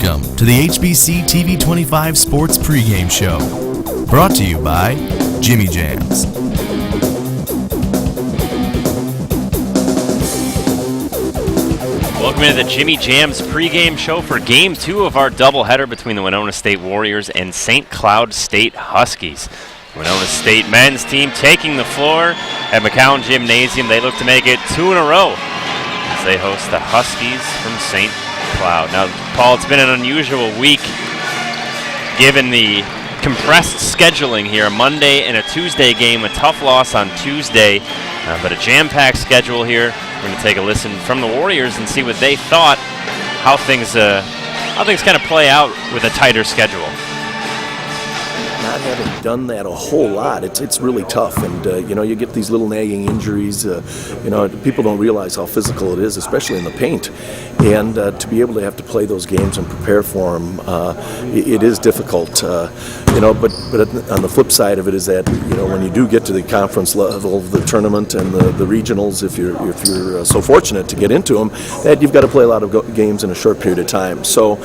Welcome to the HBC TV 25 Sports Pregame Show. Brought to you by Jimmy Jams. Welcome to the Jimmy Jams pregame show for Game 2 of our doubleheader between the Winona State Warriors and StCloudState Huskies. Winona State men's team taking the floor at McCown Gymnasium. They look to make it 2 in a row as they host the Huskies from St. Cloud. Now, Paul, it's been an unusual week given the compressed scheduling here. A Monday and a Tuesday game, a tough loss on Tuesday, but a jam-packed schedule here. We're going to take a listen from the Warriors and see what they thought, how things kind of play out with a tighter schedule. Not having done that a whole lot, it's really tough, and you get these little nagging injuries. People don't realize how physical it is, especially in the paint, and to be able to have to play those games and prepare for them, it is difficult. But on the flip side of it is that when you do get to the conference level of the tournament and the regionals, if you're so fortunate to get into them, that you've got to play a lot of games in a short period of time. So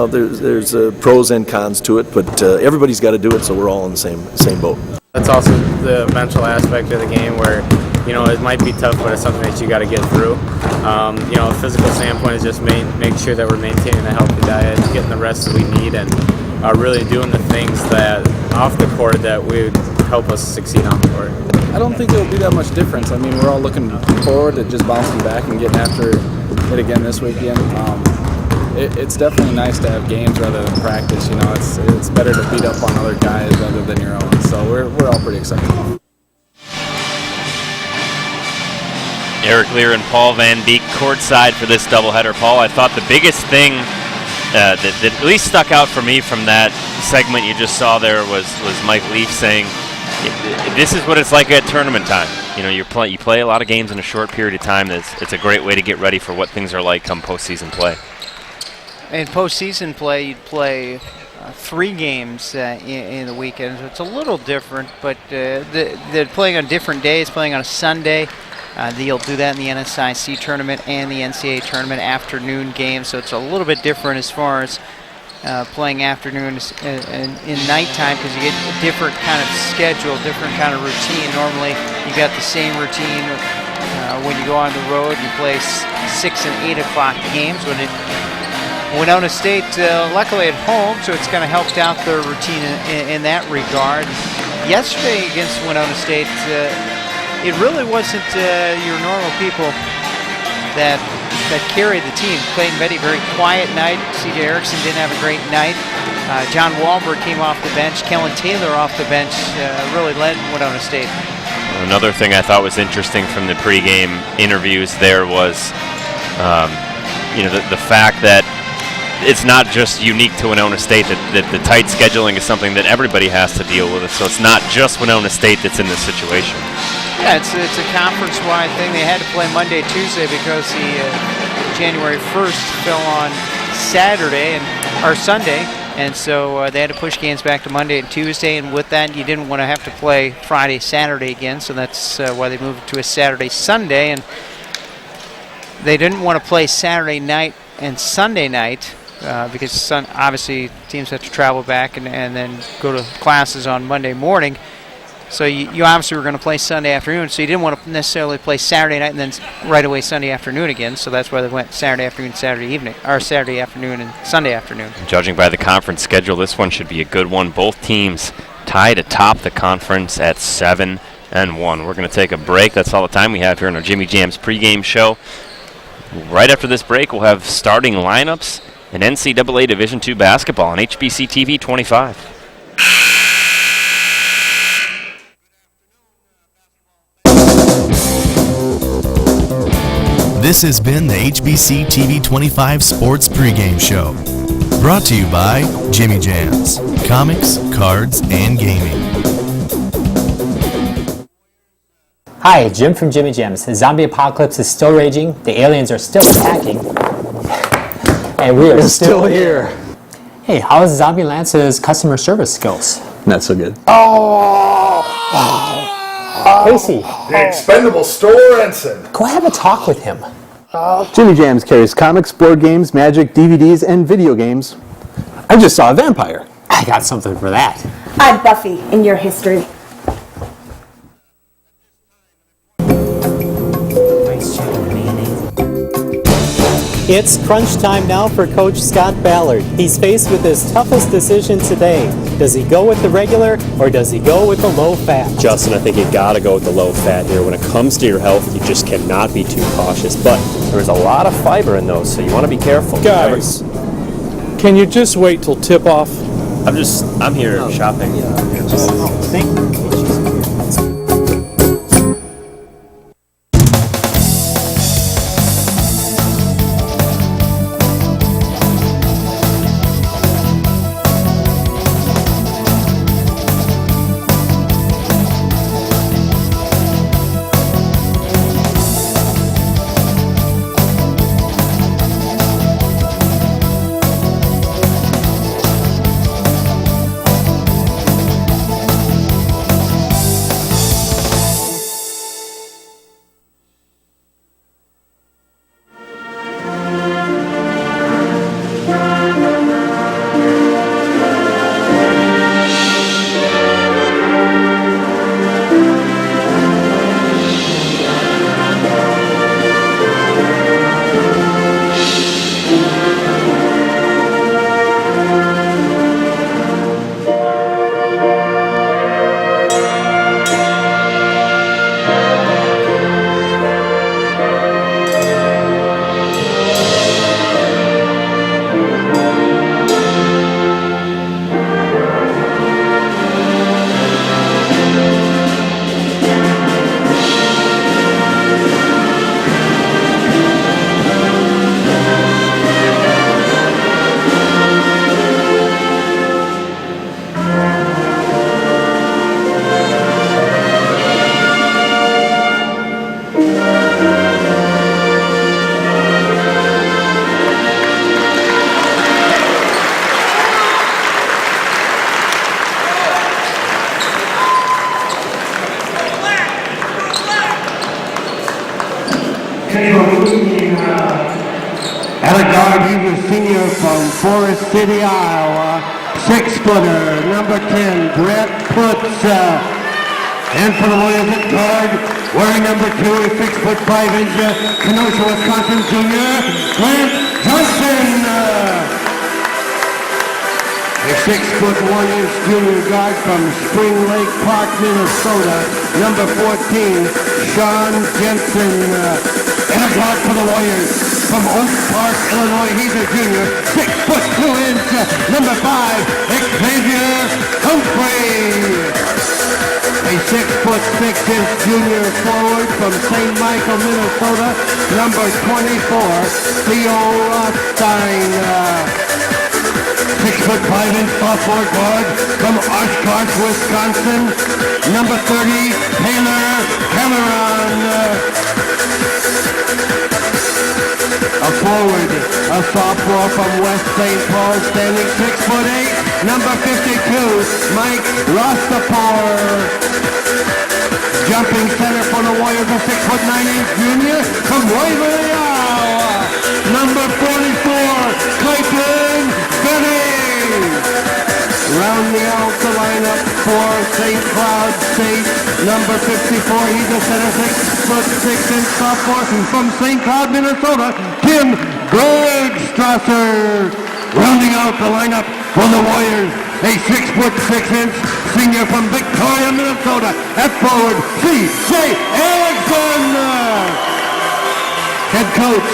there's pros and cons to it, but everybody's got to do it, so we're all in the same boat. That's also the mental aspect of the game where, it might be tough, but it's something that you got to get through. A physical standpoint is just make sure that we're maintaining a healthy diet, getting the rest that we need, and really doing the things that off the court that would help us succeed on the court. I don't think it'll be that much difference. I mean, we're all looking forward to just bouncing back and getting after it again this weekend. It's definitely nice to have games rather than practice. It's better to beat up on other guys rather than your own. So we're all pretty excited. Eric Lear and Paul Van Beek courtside for this doubleheader. Paul, I thought the biggest thing that at least stuck out for me from that segment you just saw there was Mike Leaf saying, this is what it's like at tournament time. You play a lot of games in a short period of time. It's a great way to get ready for what things are like come postseason play. In postseason play, you'd play 3 games in the weekend. So it's a little different, but they're playing on different days, playing on a Sunday. You'll do that in the NSIC tournament and the NCAA tournament afternoon games, so it's a little bit different as far as playing afternoons in nighttime because you get a different kind of schedule, different kind of routine. Normally, you got the same routine when you go on the road. You play 6 and 8 o'clock games. Winona State, luckily at home, so it's kind of helped out their routine in that regard. Yesterday against Winona State, it really wasn't your normal people that carried the team. Clayton Betty, very quiet night. C.J. Erickson didn't have a great night. John Wahlberg came off the bench. Kellen Taylor off the bench really led Winona State. Another thing I thought was interesting from the pregame interviews there was, the fact that it's not just unique to Winona State, that the tight scheduling is something that everybody has to deal with. So it's not just Winona State that's in this situation. Yeah, it's a conference-wide thing. They had to play Monday, Tuesday because the January 1st fell on Sunday, and so they had to push games back to Monday and Tuesday. And with that, you didn't want to have to play Friday, Saturday again, so that's why they moved it to a Saturday, Sunday. And they didn't want to play Saturday night and Sunday night because obviously teams have to travel back and then go to classes on Monday morning. So you obviously were going to play Sunday afternoon, so you didn't want to necessarily play Saturday night and then right away Sunday afternoon again. So that's why they went Saturday afternoon, Saturday evening, or Saturday afternoon and Sunday afternoon. Judging by the conference schedule, this one should be a good one. Both teams tied atop the conference at 7-1. We're going to take a break. That's all the time we have here on our Jimmy Jams pregame show. Right after this break, we'll have starting lineups in NCAA Division II basketball on HBC TV 25. This has been the HBC TV 25 Sports Pregame Show. Brought to you by Jimmy Jams, comics, cards, and gaming. Hi, Jim from Jimmy Jams. The zombie apocalypse is still raging, the aliens are still attacking, and we are still here. Hey, how is Zombie Lance's customer service skills? Not so good. Casey. The expendable store ensign. Go have a talk with him. Jimmy Jams carries comics, board games, magic, DVDs, and video games. I just saw a vampire. I got something for that. I'm Buffy in your history. It's crunch time now for Coach Scott Ballard. He's faced with his toughest decision today. Does he go with the regular or does he go with the low fat? Justin, I think you gotta go with the low fat here. When it comes to your health, you just cannot be too cautious. But there's a lot of fiber in those, so you want to be careful. Guys, can you just wait till tip off? I'm here shopping. At a guard, he's a senior from Forest City, Iowa. 6-footer, number 10, Brett Putz. And for the Warriors at guard, wearing number 2, 6'5" Kenosha, Wisconsin junior, Grant Johnson. A 6'1" junior guard from Spring Lake Park, Minnesota, number 14, Sean Jensen. And a guard for the Warriors from Oak Park, Illinois. He's a junior, 6'2", number 5, Xavier Humphrey. A 6'6" junior forward from St. Michael, Minnesota, number 24, Theo Rothstein. 6'5" sophomore guard from Oshkosh, Wisconsin, number 30, Taylor Cameron. A forward, a sophomore from West St. Paul, standing 6'8", number 52, Mike Rostapor. Jumping center for the Warriors, a 6'9" junior from Waverly, Iowa, number 44, Clayton Benny. Rounding out the lineup for St. Cloud State, number 54, he's a center, 6'6" sophomore from St. Cloud, Minnesota, Tim Bergstrasser. Rounding out the lineup for the Warriors, a 6'6" senior from Victoria, Minnesota, at forward, C.J. Erickson. Head coach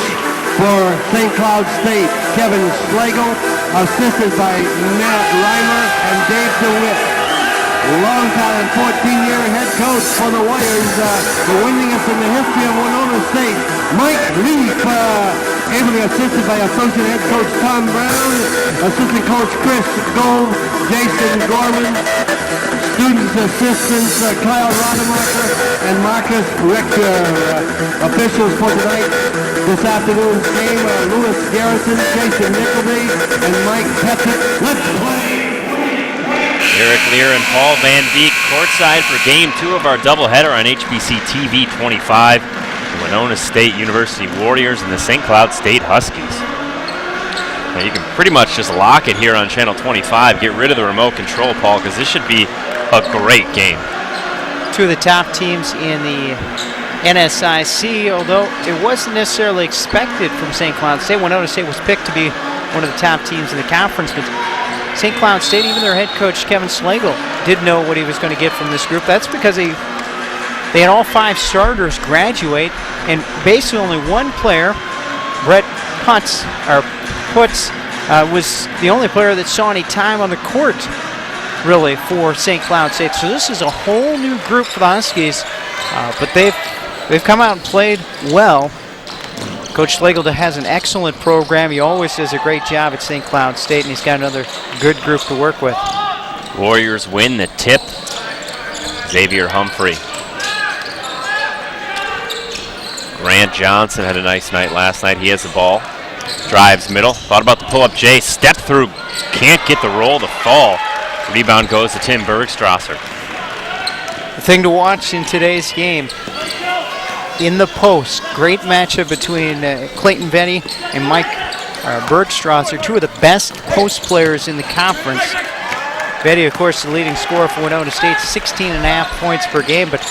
for St. Cloud State, Kevin Slagle, assisted by Matt Reimer and Dave DeWitt. Long-time 14-year head coach for the Warriors, the winningest in the history of Winona State, Mike Leaf, ably assisted by associate head coach Tom Brown, assistant coach Chris Gold, Jason Gorman, students assistants Kyle Rademacher and Marcus Richter. Officials for tonight, this afternoon's game, Louis Garrison, Jason Nickleby, and Mike Pettit. Let's play! Eric Lear and Paul Van Beek courtside for Game 2 of our doubleheader on HBC TV 25. The Winona State University Warriors and the St. Cloud State Huskies. Now you can pretty much just lock it here on Channel 25. Get rid of the remote control, Paul, because this should be a great game. Two of the top teams in the NSIC, although it wasn't necessarily expected from St. Cloud State. Winona State was picked to be one of the top teams in the conference, but St. Cloud State, even their head coach, Kevin Slagle, didn't know what he was going to get from this group. That's because they had all 5 starters graduate, and basically only one player, Brett Putz, was the only player that saw any time on the court, really, for St. Cloud State. So this is a whole new group for the Huskies, but they've come out and played well. Coach Slagle has an excellent program. He always does a great job at St. Cloud State, and he's got another good group to work with. Warriors win the tip. Xavier Humphrey. Grant Johnson had a nice night last night. He has the ball. Drives middle. Thought about the pull-up J. Step through. Can't get the roll to fall. Rebound goes to Tim Bergstrasser. The thing to watch in today's game, in the post, great matchup between Clayton Venny and Mike Bergstrasser, two of the best post players in the conference. Venny, of course, the leading scorer for Winona State, 16.5 points per game, but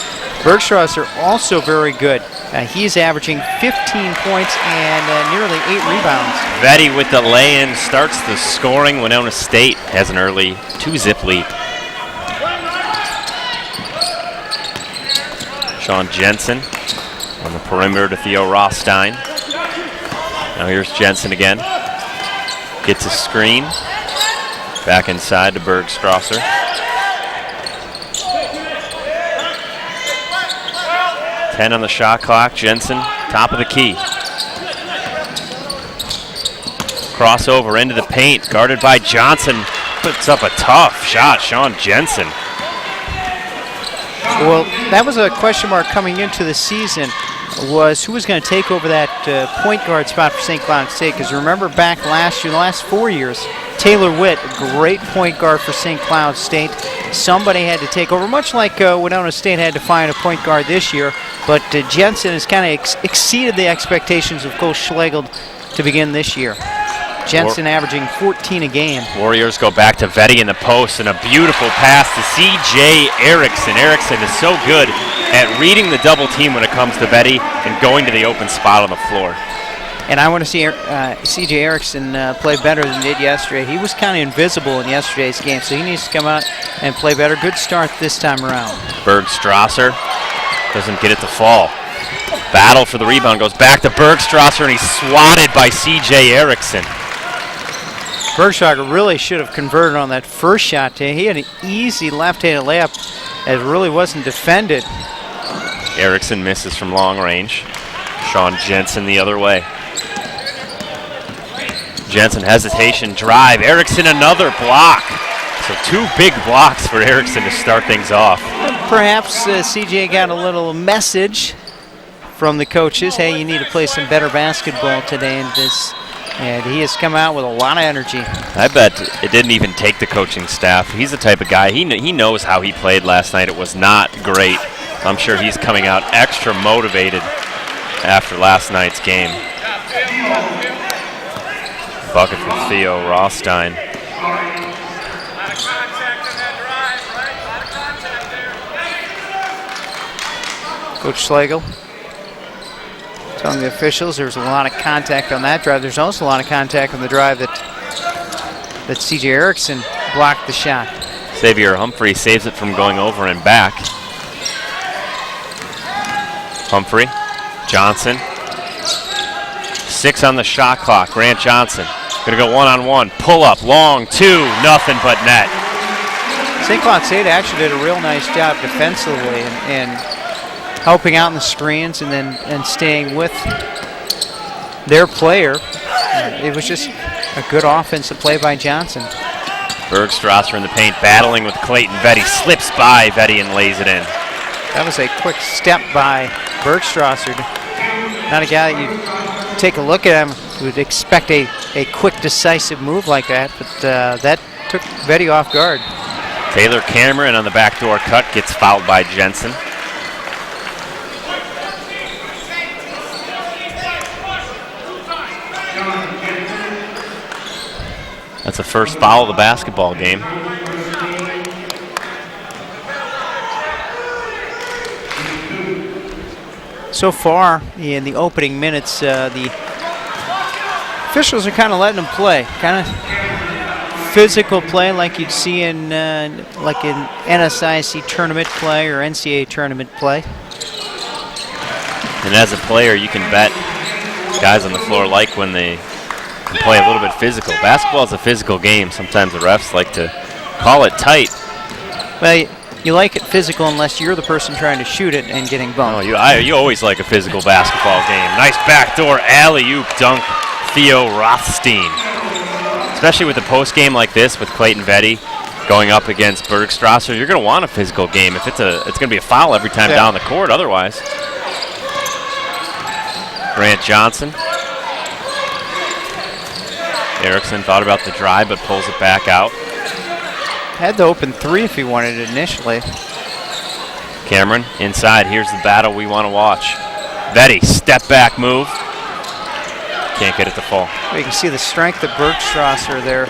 Bergstrasser also very good. He's averaging 15 points and nearly 8 rebounds. Vetty with the lay-in starts the scoring. Winona State has an early 2-zip lead. Sean Jensen on the perimeter to Theo Rothstein. Now here's Jensen again. Gets a screen. Back inside to Bergstrasser. Ten on the shot clock. Jensen, top of the key. Crossover into the paint, guarded by Johnson. Puts up a tough shot, Sean Jensen. Well, that was a question mark coming into the season, was who was going to take over that point guard spot for St. Cloud State. Because remember back last year, the last 4 years, Taylor Witt, a great point guard for St. Cloud State. Somebody had to take over, much like Winona State had to find a point guard this year. But Jensen has kind of exceeded the expectations of Coach Schlegel to begin this year. Jensen averaging 14 a game. Warriors go back to Vetty in the post, and a beautiful pass to C.J. Erickson. Erickson is so good at reading the double team when it comes to Vetty and going to the open spot on the floor. And I want to see C.J. Erickson play better than he did yesterday. He was kind of invisible in yesterday's game, so he needs to come out and play better. Good start this time around. Bergstrasser doesn't get it to fall. Battle for the rebound, goes back to Bergstrasser, and he's swatted by C.J. Erickson. Bergstrasser really should have converted on that first shot. He had an easy left-handed layup that really wasn't defended. Erickson misses from long range. Sean Jensen the other way. Jensen hesitation, drive. Erickson another block. So 2 big blocks for Erickson to start things off. Perhaps CJ got a little message from the coaches. Hey, you need to play some better basketball today. And he has come out with a lot of energy. I bet it didn't even take the coaching staff. He's the type of guy, he knows how he played last night. It was not great. I'm sure he's coming out extra motivated after last night's game. Bucket for Theo Rothstein. Coach Schlegel telling the officials there's a lot of contact on that drive. There's also a lot of contact on the drive that C.J. Erickson blocked the shot. Xavier Humphrey saves it from going over and back. Humphrey, Johnson. 6 on the shot clock. Grant Johnson gonna go one-on-one. Pull up, long, 2, nothing but net. St. Cloud State actually did a real nice job defensively and helping out in the screens and staying with their player. It was just a good offensive play by Johnson. Bergstrasser in the paint, battling with Clayton Vetty. Slips by Vetty and lays it in. That was a quick step by Bergstrasser. Not a guy that you take a look at him would expect a quick, decisive move like that, but that took Vetty off guard. Taylor Cameron on the backdoor cut gets fouled by Jensen. That's the first foul of the basketball game. So far, in the opening minutes, the officials are kind of letting them play. Kind of physical play like you'd see in like in NSIC tournament play or NCAA tournament play. And as a player, you can bet guys on the floor like when they can play a little bit physical. Basketball is a physical game. Sometimes the refs like to call it tight. Well, you like it physical unless you're the person trying to shoot it and getting bumped. Oh, you always like a physical basketball game. Nice backdoor alley-oop dunk, Theo Rothstein. Especially with a post game like this with Clayton Vetty going up against Bergstrasser, you're going to want a physical game. If it's going to be a foul every time down the court otherwise. Grant Johnson. Erickson thought about the drive but pulls it back out. Had the open three if he wanted it initially. Cameron inside. Here's the battle we want to watch. Vetty, step back move. Can't get it to fall. Well, you can see the strength of Bergstrasser there.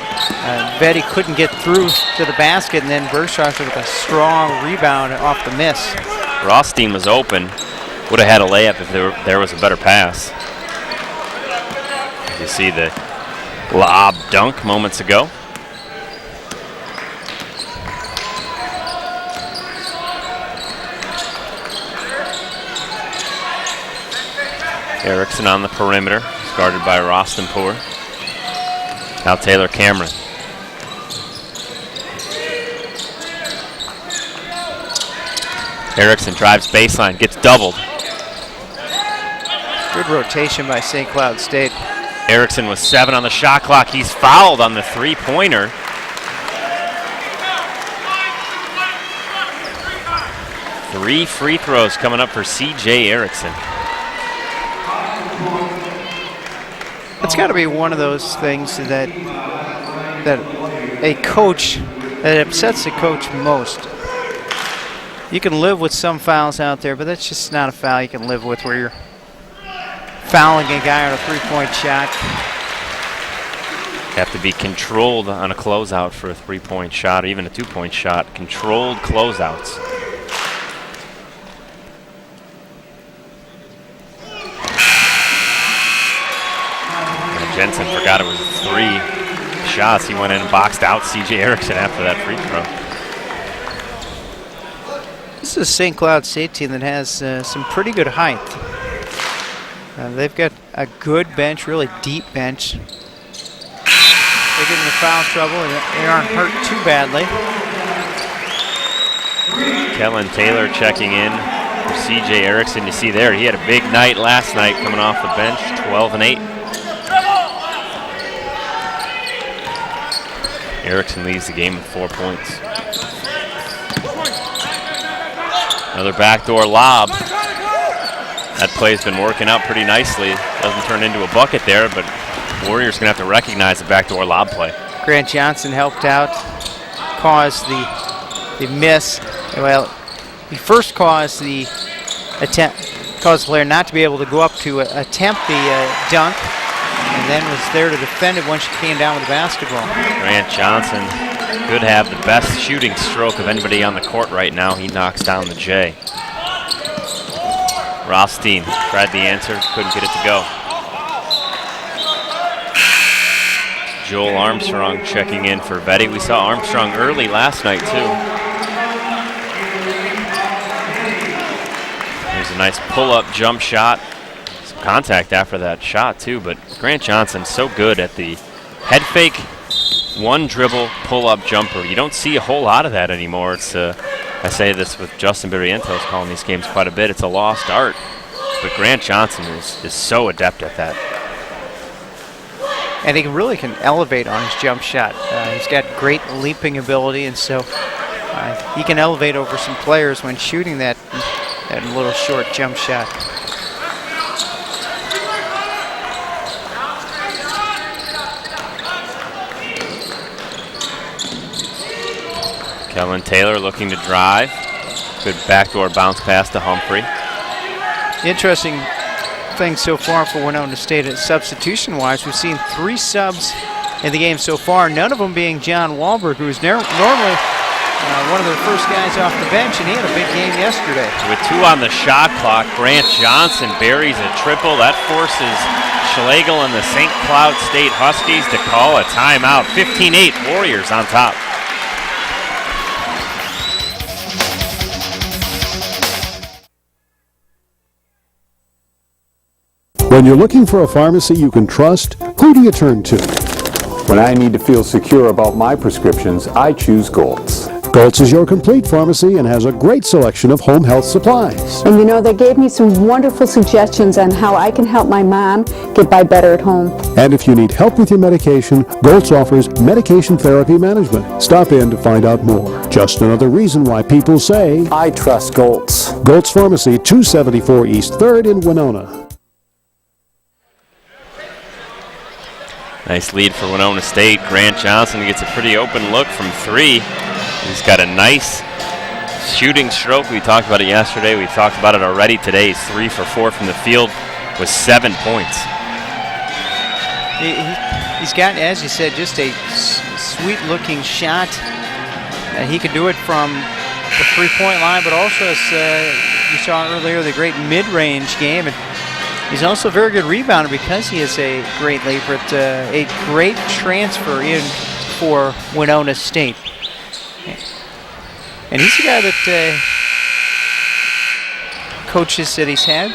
Vetty couldn't get through to the basket, and then Bergstrasser with a strong rebound off the miss. Rothstein was open. Would have had a layup if there was a better pass. You see the lob dunk moments ago. Erickson on the perimeter, guarded by Rostenpour. Now Taylor Cameron. Erickson drives baseline, gets doubled. Good rotation by St. Cloud State. Erickson was 7 on the shot clock. He's fouled on the three-pointer. Three free throws coming up for C.J. Erickson. It's got to be one of those things that a coach, that upsets the coach most. You can live with some fouls out there, but that's just not a foul you can live with where you're fouling a guy on a three-point shot. Have to be controlled on a closeout for a three-point shot, or even a two-point shot. Controlled closeouts. Jensen forgot it was 3 shots. He went in and boxed out C.J. Erickson after that free throw. This is a St. Cloud State team that has some pretty good height. They've got a good bench, really deep bench. They get into foul trouble and they aren't hurt too badly. Kellen Taylor checking in for C.J. Erickson. You see there, he had a big night last night coming off the bench, 12 and 8. Erickson leads the game with 4 points. Another backdoor lob. That play's been working out pretty nicely. Doesn't turn into a bucket there, but Warriors going to have to recognize the backdoor lob play. Grant Johnson helped out, caused the miss. Well, he first caused the player not to be able to go up to attempt the dunk, and then was there to defend it once she came down with the basketball. Grant Johnson could have the best shooting stroke of anybody on the court right now. He knocks down the J. Rothstein tried the answer, couldn't get it to go. Joel Armstrong checking in for Vetty. We saw Armstrong early last night too. There's a nice pull-up jump shot. Some contact after that shot too, but Grant Johnson's so good at the head fake, one dribble, pull-up jumper. You don't see a whole lot of that anymore. It's I say this with Justin Barrientos calling these games quite a bit. It's a lost art, but Grant Johnson is so adept at that. And he really can elevate on his jump shot. He's got great leaping ability, and so he can elevate over some players when shooting that little short jump shot. Kellen Taylor looking to drive. Good backdoor bounce pass to Humphrey. Interesting thing so far for Winona State, substitution-wise, we've seen 3 subs in the game so far, none of them being John Wahlberg, who's normally one of their first guys off the bench, and he had a big game yesterday. With 2 on the shot clock, Grant Johnson buries a triple. That forces Schlegel and the St. Cloud State Huskies to call a timeout. 15-8, Warriors on top. When you're looking for a pharmacy you can trust, who do you turn to? When I need to feel secure about my prescriptions, I choose Goltz. Goltz is your complete pharmacy and has a great selection of home health supplies. And you know, they gave me some wonderful suggestions on how I can help my mom get by better at home. And if you need help with your medication, Goltz offers medication therapy management. Stop in to find out more. Just another reason why people say, I trust Goltz. Goltz Pharmacy, 274 East 3rd in Winona. Nice lead for Winona State. Grant Johnson gets a pretty open look from 3. He's got a nice shooting stroke. We talked about it yesterday. We talked about it already today. He's 3 for 4 from the field with 7 points. He's got, as you said, just a sweet-looking shot. He can do it from the three-point line, but also, as you saw earlier, the great mid-range game. And he's also a very good rebounder because he is a great leaper. A great transfer in for Winona State. And he's a guy that coaches said he's had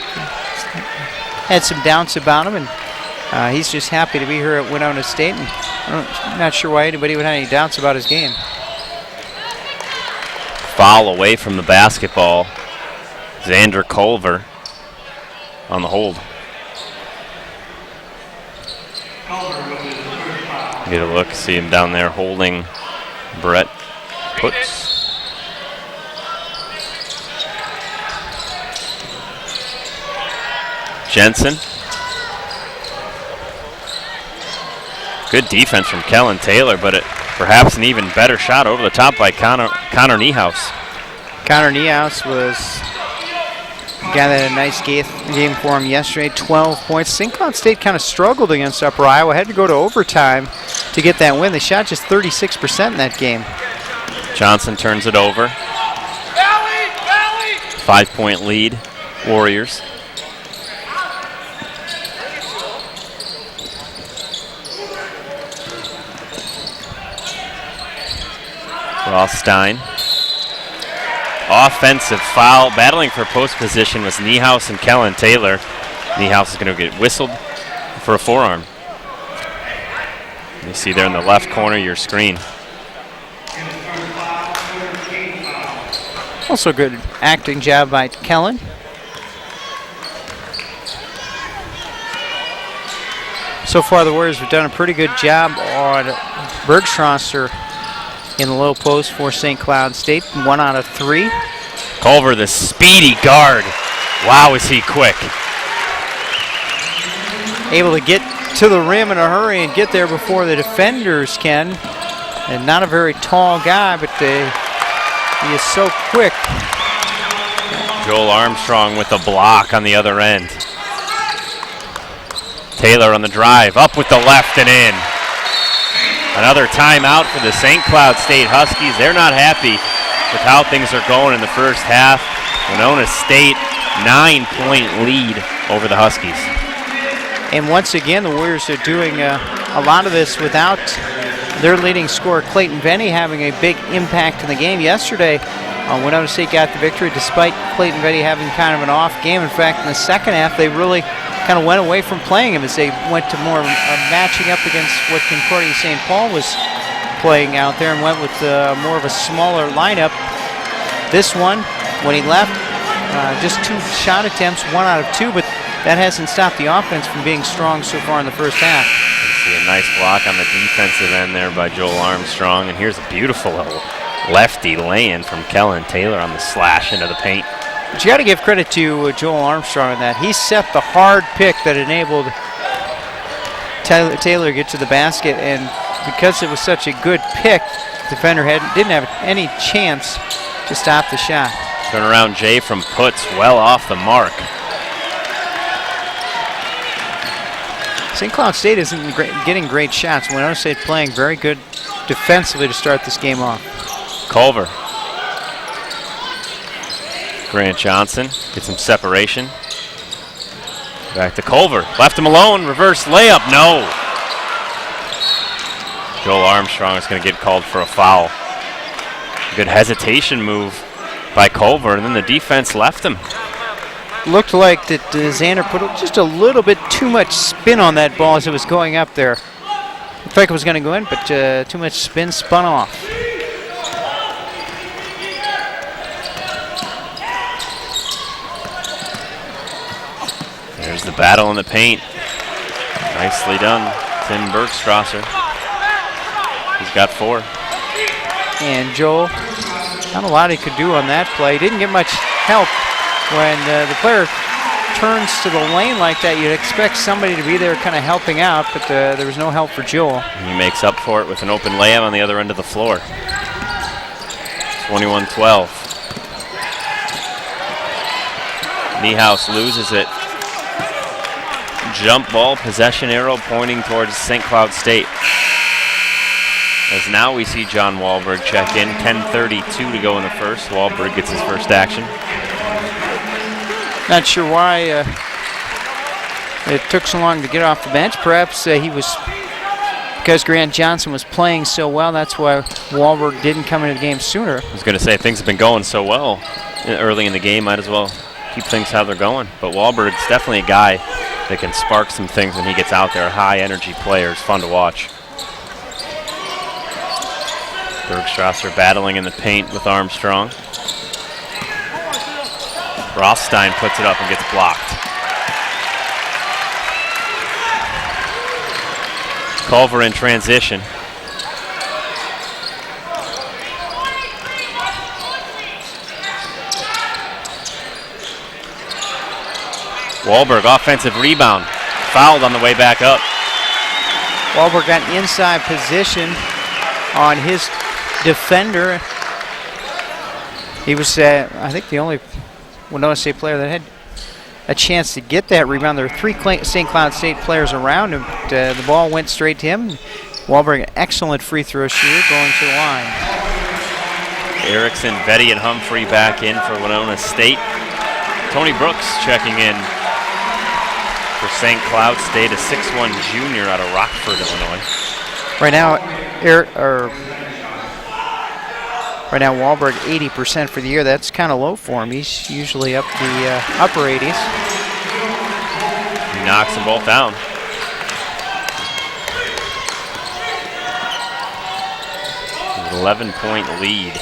some doubts about him, and he's just happy to be here at Winona State. And I'm not sure why anybody would have any doubts about his game. Foul away from the basketball. Zander Culver on the hold. Get a look, see him down there holding Brett Putz. Jensen. Good defense from Kellen Taylor, but perhaps an even better shot over the top by Connor Niehaus. Connor Niehaus was a guy that had a nice game for him yesterday, 12 points. St. Cloud State kind of struggled against Upper Iowa, had to go to overtime to get that win. They shot just 36% in that game. Johnson turns it over. 5-point lead, Warriors. Rothstein. Offensive foul. Battling for post position was Niehaus and Kellen Taylor. Niehaus is going to get whistled for a forearm. You see there in the left corner of your screen. Also good acting job by Kellen. So far the Warriors have done a pretty good job on Bergstrasser in the low post for St. Cloud State. 1 out of 3. Culver, the speedy guard. Wow, is he quick. Able to get to the rim in a hurry and get there before the defenders can. And not a very tall guy, but he is so quick. Joel Armstrong with the block on the other end. Taylor on the drive, up with the left and in. Another timeout for the St. Cloud State Huskies. They're not happy with how things are going in the first half. Winona State, 9-point lead over the Huskies. And once again, the Warriors are doing a lot of this without their leading scorer, Clayton Venny, having a big impact in the game. Yesterday, Winona State got the victory despite Clayton Venny having kind of an off game. In fact, in the second half, they really kind of went away from playing him as they went to more matching up against what Concordia St. Paul was playing out there, and went with more of a smaller lineup. This one, when he left, just 2 shot attempts, 1 out of 2, but that hasn't stopped the offense from being strong so far in the first half. You see a nice block on the defensive end there by Joel Armstrong, and here's a beautiful little lefty lay-in from Kellen Taylor on the slash into the paint. But you got to give credit to Joel Armstrong in that. He set the hard pick that enabled Taylor to get to the basket, and because it was such a good pick, the defender didn't have any chance to stop the shot. Turnaround Jay from Putz, well off the mark. St. Cloud State isn't getting great shots. Winona State playing very good defensively to start this game off. Culver. Grant Johnson gets some separation. Back to Culver. Left him alone. Reverse layup. No. Joel Armstrong is going to get called for a foul. Good hesitation move by Culver, and then the defense left him. Looked like that Zander put just a little bit too much spin on that ball as it was going up there. Looked like it was going to go in, but too much spin spun off. There's the battle in the paint. Nicely done, Tim Bergstrasser. He's got 4. And Joel, not a lot he could do on that play. Didn't get much help. When the player turns to the lane like that, you'd expect somebody to be there kind of helping out, but there was no help for Joel. He makes up for it with an open layup on the other end of the floor. 21-12. Niehaus loses it. Jump ball, possession arrow pointing towards St. Cloud State. As now we see John Wahlberg check in. 10:32 to go in the first. Wahlberg gets his first action. Not sure why it took so long to get off the bench. Perhaps he was, because Grant Johnson was playing so well, that's why Wahlberg didn't come into the game sooner. I was going to say, things have been going so well early in the game, might as well keep things how they're going. But Wahlberg's definitely a guy that can spark some things when he gets out there. High energy player, it's fun to watch. Bergstrasser battling in the paint with Armstrong. Rothstein puts it up and gets blocked. Culver in transition. Wahlberg, offensive rebound. Fouled on the way back up. Wahlberg got inside position on his defender. He was, I think, the only Winona State player that had a chance to get that rebound. There were 3 St. Cloud State players around him. The ball went straight to him. Wahlberg, an excellent free throw shooter, going to the line. Erickson, Vetty, and Humphrey back in for Winona State. Tony Brooks checking in for St. Cloud State, a 6'1" junior out of Rockford, Illinois. Right now, Wahlberg 80% for the year. That's kind of low for him. He's usually up the upper 80s. He knocks them both down. An 11-point lead.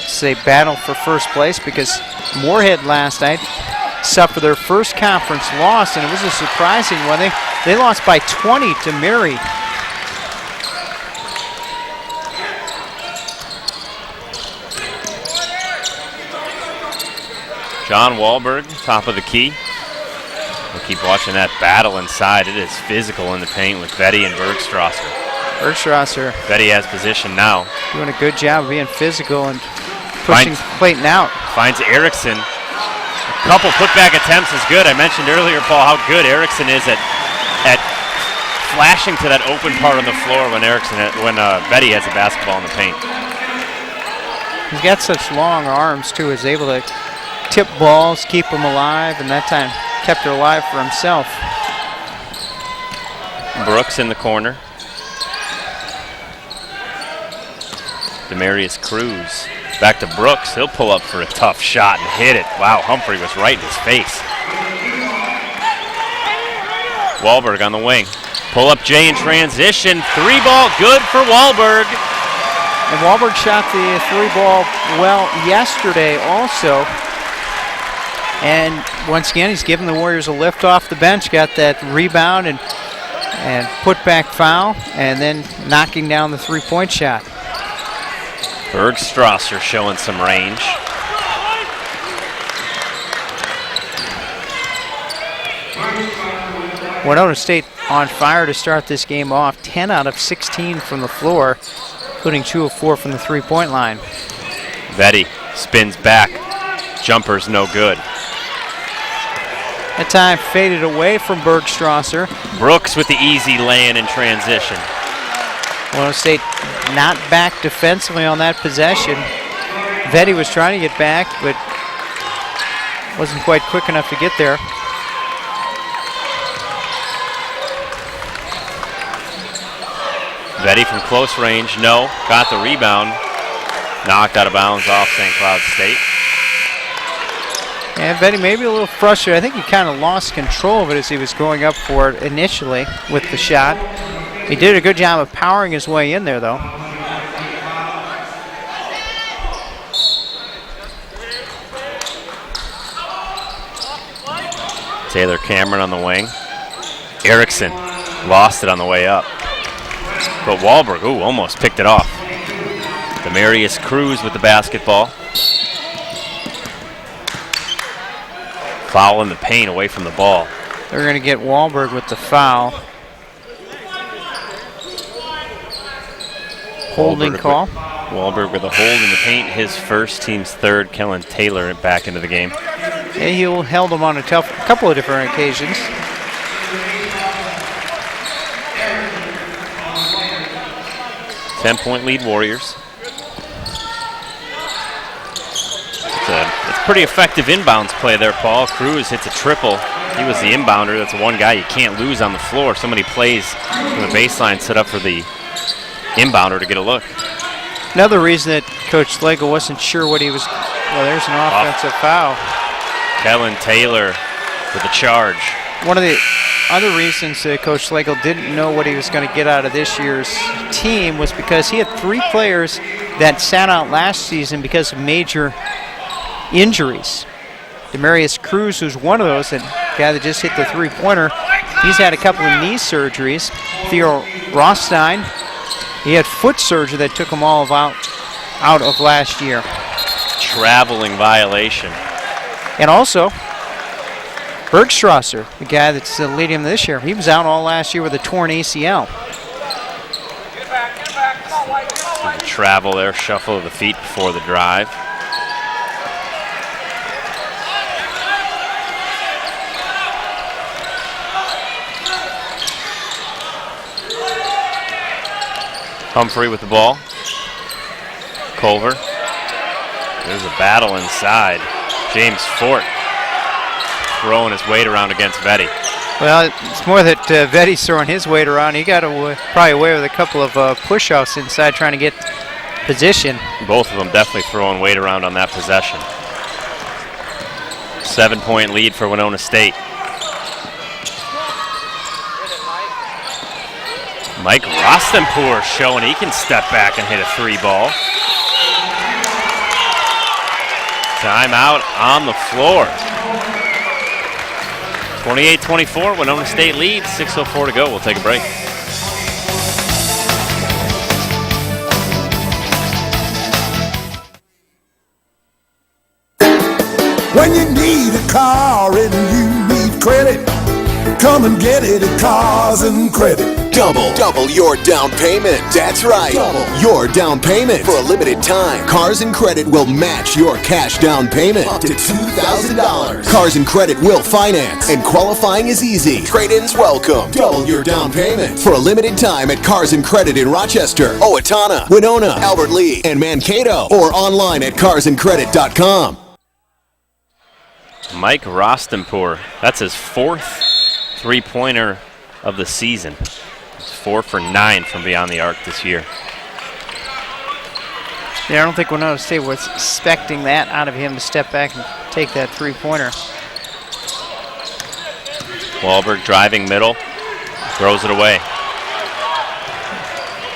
It's a battle for first place because Moorhead last night suffered their first conference loss, and it was a surprising one. They lost by 20 to Mary. John Wahlberg, top of the key. We'll keep watching that battle inside. It is physical in the paint with Vetty and Bergstrasser. Vetty has position now. Doing a good job of being physical and pushing Clayton out. Finds Erickson. Couple putback attempts is good. I mentioned earlier, Paul, how good Erickson is at flashing to that open part on the floor when Vetty has the basketball in the paint. He's got such long arms too. He's able to tip balls, keep them alive, and that time kept her alive for himself. Brooks in the corner. Demarius Cruz. Back to Brooks. He'll pull up for a tough shot and hit it. Wow, Humphrey was right in his face. Wahlberg on the wing. Pull up Jay in transition. 3-ball good for Wahlberg. And Wahlberg shot the 3-ball well yesterday also. And once again, he's given the Warriors a lift off the bench. Got that rebound and put back foul, and then knocking down the 3-point shot. Bergstrasser showing some range. Winona State on fire to start this game off. 10 out of 16 from the floor, including 2 of 4 from the 3-point line. Vetty Spins back. Jumper's no good. That time faded away from Bergstrasser. Brooks with the easy lay-in in transition. Winona State not back defensively on that possession. Vetti was trying to get back, but wasn't quite quick enough to get there. Vetti from close range, no. Got the rebound. Knocked out of bounds off St. Cloud State. And Vetti maybe a little frustrated. I think he kind of lost control of it as he was going up for it initially with the shot. He did a good job of powering his way in there, though. Taylor Cameron on the wing. Erickson lost it on the way up. But Wahlberg, almost picked it off. Demarius Cruz with the basketball. Foul in the paint away from the ball. They're going to get Wahlberg with the foul. Holding call. Wahlberg with a hold in the paint, his first, team's third. Kellen Taylor back into the game. Yeah, he held him on a couple of different occasions. Ten-point lead, Warriors. It's pretty effective inbounds play there, Paul. Cruz hits a triple. He was the inbounder. That's one guy you can't lose on the floor. So many plays from the baseline set up for the inbounder to get a look. Another reason that Coach Slagle wasn't sure what he was. Well, there's an offensive foul. Kellen Taylor with the charge. One of the other reasons Coach Slagle didn't know what he was going to get out of this year's team was because he had 3 players that sat out last season because of major injuries. Demarius Cruz, who's one of those, and guy that just hit the 3-pointer, he's had a couple of knee surgeries. Theo Rothstein, he had foot surgery that took him all out of last year. Traveling violation. And also, Bergstrasser, the guy that's leading him this year, he was out all last year with a torn ACL. Travel there, shuffle of the feet before the drive. Humphrey with the ball. Culver. There's a battle inside. James Fort throwing his weight around against Vetti. Well, it's more that Vetti's throwing his weight around. He got probably away with a couple of push-offs inside trying to get position. Both of them definitely throwing weight around on that possession. 7-point lead for Winona State. Mike Rostenpour showing he can step back and hit a 3 ball. Timeout on the floor. 28-24, Winona State leads, 6:04 to go. We'll take a break. When you need a car and you need credit, come and get it at Cars and Credit. Double your down payment. That's right. Double your down payment. For a limited time, Cars and Credit will match your cash down payment up to $2,000. Cars and Credit will finance, and qualifying is easy. Trade-ins welcome. Double your down payment. For a limited time at Cars and Credit in Rochester, Owatonna, Winona, Albert Lee, and Mankato, or online at carsandcredit.com. Mike Rostenpour, that's his 4th 3-pointer of the season. It's 4 for 9 from beyond the arc this year. Yeah, I don't think Winona State was expecting that out of him to step back and take that 3-pointer. Wahlberg driving middle, throws it away.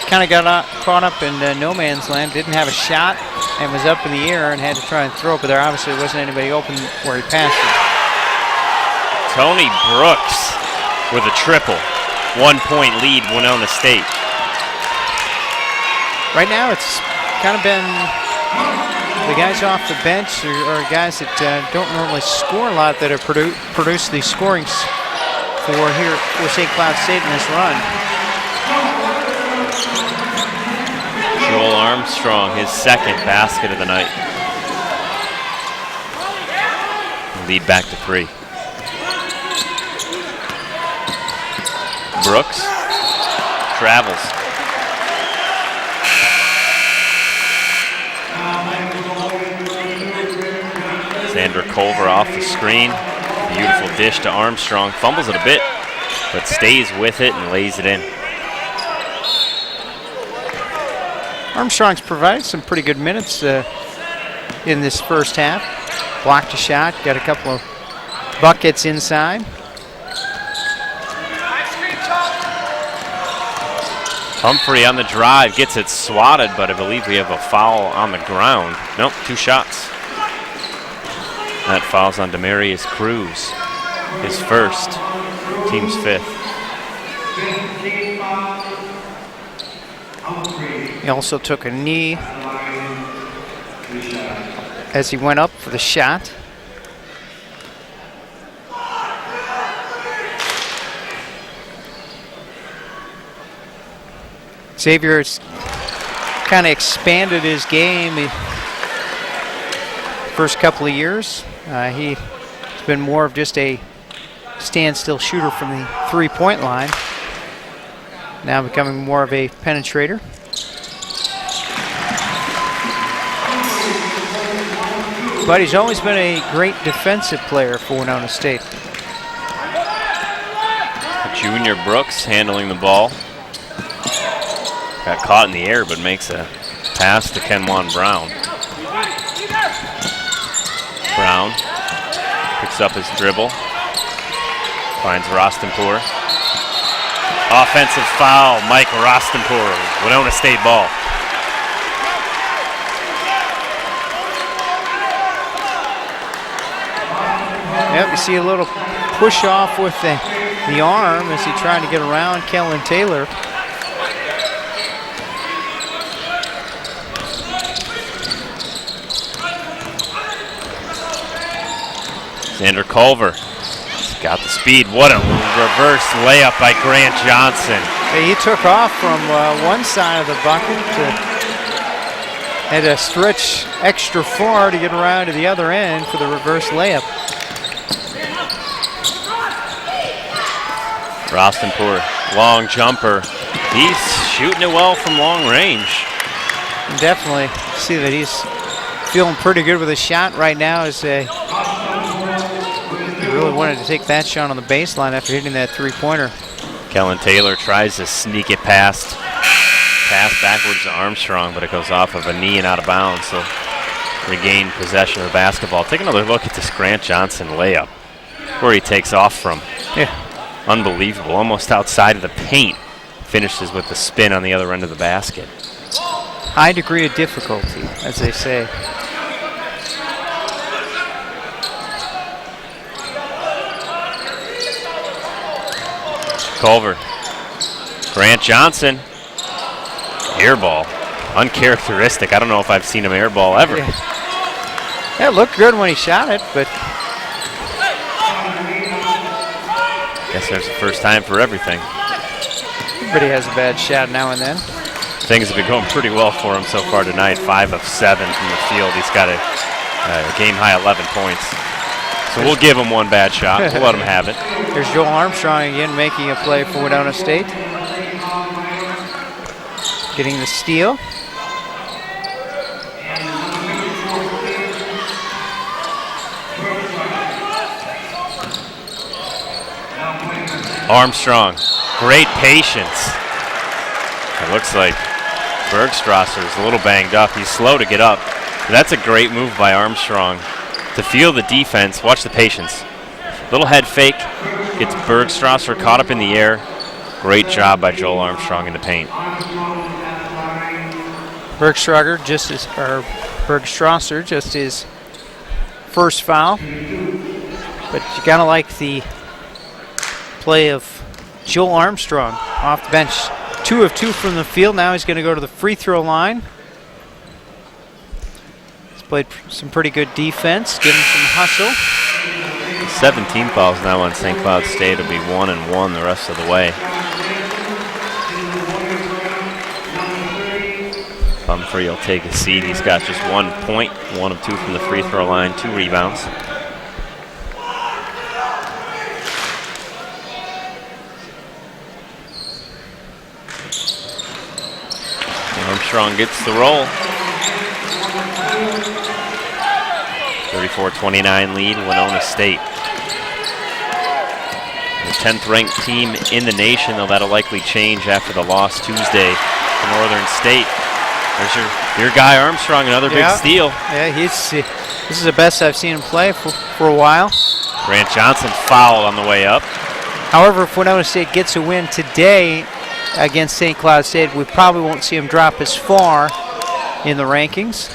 Kind of got caught up in no man's land, didn't have a shot, and was up in the air and had to try and throw it, but there obviously wasn't anybody open where he passed it. Tony Brooks with a triple. 1-point lead, Winona State. Right now it's kind of been the guys off the bench or guys that don't normally score a lot that have produced these scorings for St. Cloud State in this run. Joel Armstrong, his 2nd basket of the night. lead back to 3. Brooks travels. Zander Culver off the screen. Beautiful dish to Armstrong. Fumbles it a bit, but stays with it and lays it in. Armstrong's provided some pretty good minutes in this first half. Blocked a shot, got a couple of buckets inside. Humphrey on the drive, gets it swatted, but I believe we have a foul on the ground. Nope, 2 shots. That foul's on Demarius Cruz, his first, team's 5th. He also took a knee as he went up for the shot. Xavier's kind of expanded his game the first couple of years. He's been more of just a standstill shooter from the 3-point line. Now becoming more of a penetrator. But he's always been a great defensive player for Winona State. Junior Brooks handling the ball. Got caught in the air, but makes a pass to Kenwan Brown. Brown picks up his dribble, finds Rostenpour. Offensive foul, Mike Rostenpour, Winona State ball. Yep, you see a little push off with the arm as he tried to get around Kellen Taylor. Zander Culver, he's got the speed. What a reverse layup by Grant Johnson. Hey, he took off from one side of the bucket had to stretch extra far to get around to the other end for the reverse layup. Rostenpour, long jumper. He's shooting it well from long range. Definitely see that he's feeling pretty good with his shot right now. As he really wanted to take that shot on the baseline after hitting that 3-pointer. Kellen Taylor tries to sneak it past backwards to Armstrong, but it goes off of a knee and out of bounds. So regain possession of the basketball. Take another look at this Grant Johnson layup, where he takes off from. Yeah. Unbelievable, almost outside of the paint. Finishes with the spin on the other end of the basket. High degree of difficulty, as they say. Culver. Grant Johnson. Airball. Uncharacteristic. I don't know if I've seen him airball ever. Yeah, it looked good when he shot it, but guess there's a first time for everything. Everybody has a bad shot now and then. Things have been going pretty well for him so far tonight. 5 of 7 from the field. He's got a game-high 11 points. So we'll give him one bad shot. We'll let him have it. There's Joel Armstrong again making a play for Winona State. Getting the steal. Armstrong, great patience. It looks like Bergstrasser's a little banged up. He's slow to get up. But that's a great move by Armstrong to feel the defense. Watch the patience. Little head fake, gets Bergstrasser caught up in the air. Great job by Joel Armstrong in the paint. Bergstrasser just his first foul. But you gotta like the play of Joel Armstrong off the bench. 2 of 2 from the field. Now he's going to go to the free throw line. He's played some pretty good defense, given some hustle. 17 fouls now on St. Cloud State. It'll be 1 and 1 the rest of the way. Humphrey will take a seat. He's got just 1 point, 1 of 2 from the free throw line, 2 rebounds. Armstrong gets the roll. 34-29 lead, Winona State. The 10th ranked team in the nation, though that'll likely change after the loss Tuesday to Northern State. There's your guy Armstrong, another big steal. Yeah, this is the best I've seen him play for a while. Grant Johnson fouled on the way up. However, if Winona State gets a win today against St. Cloud State, we probably won't see him drop as far in the rankings.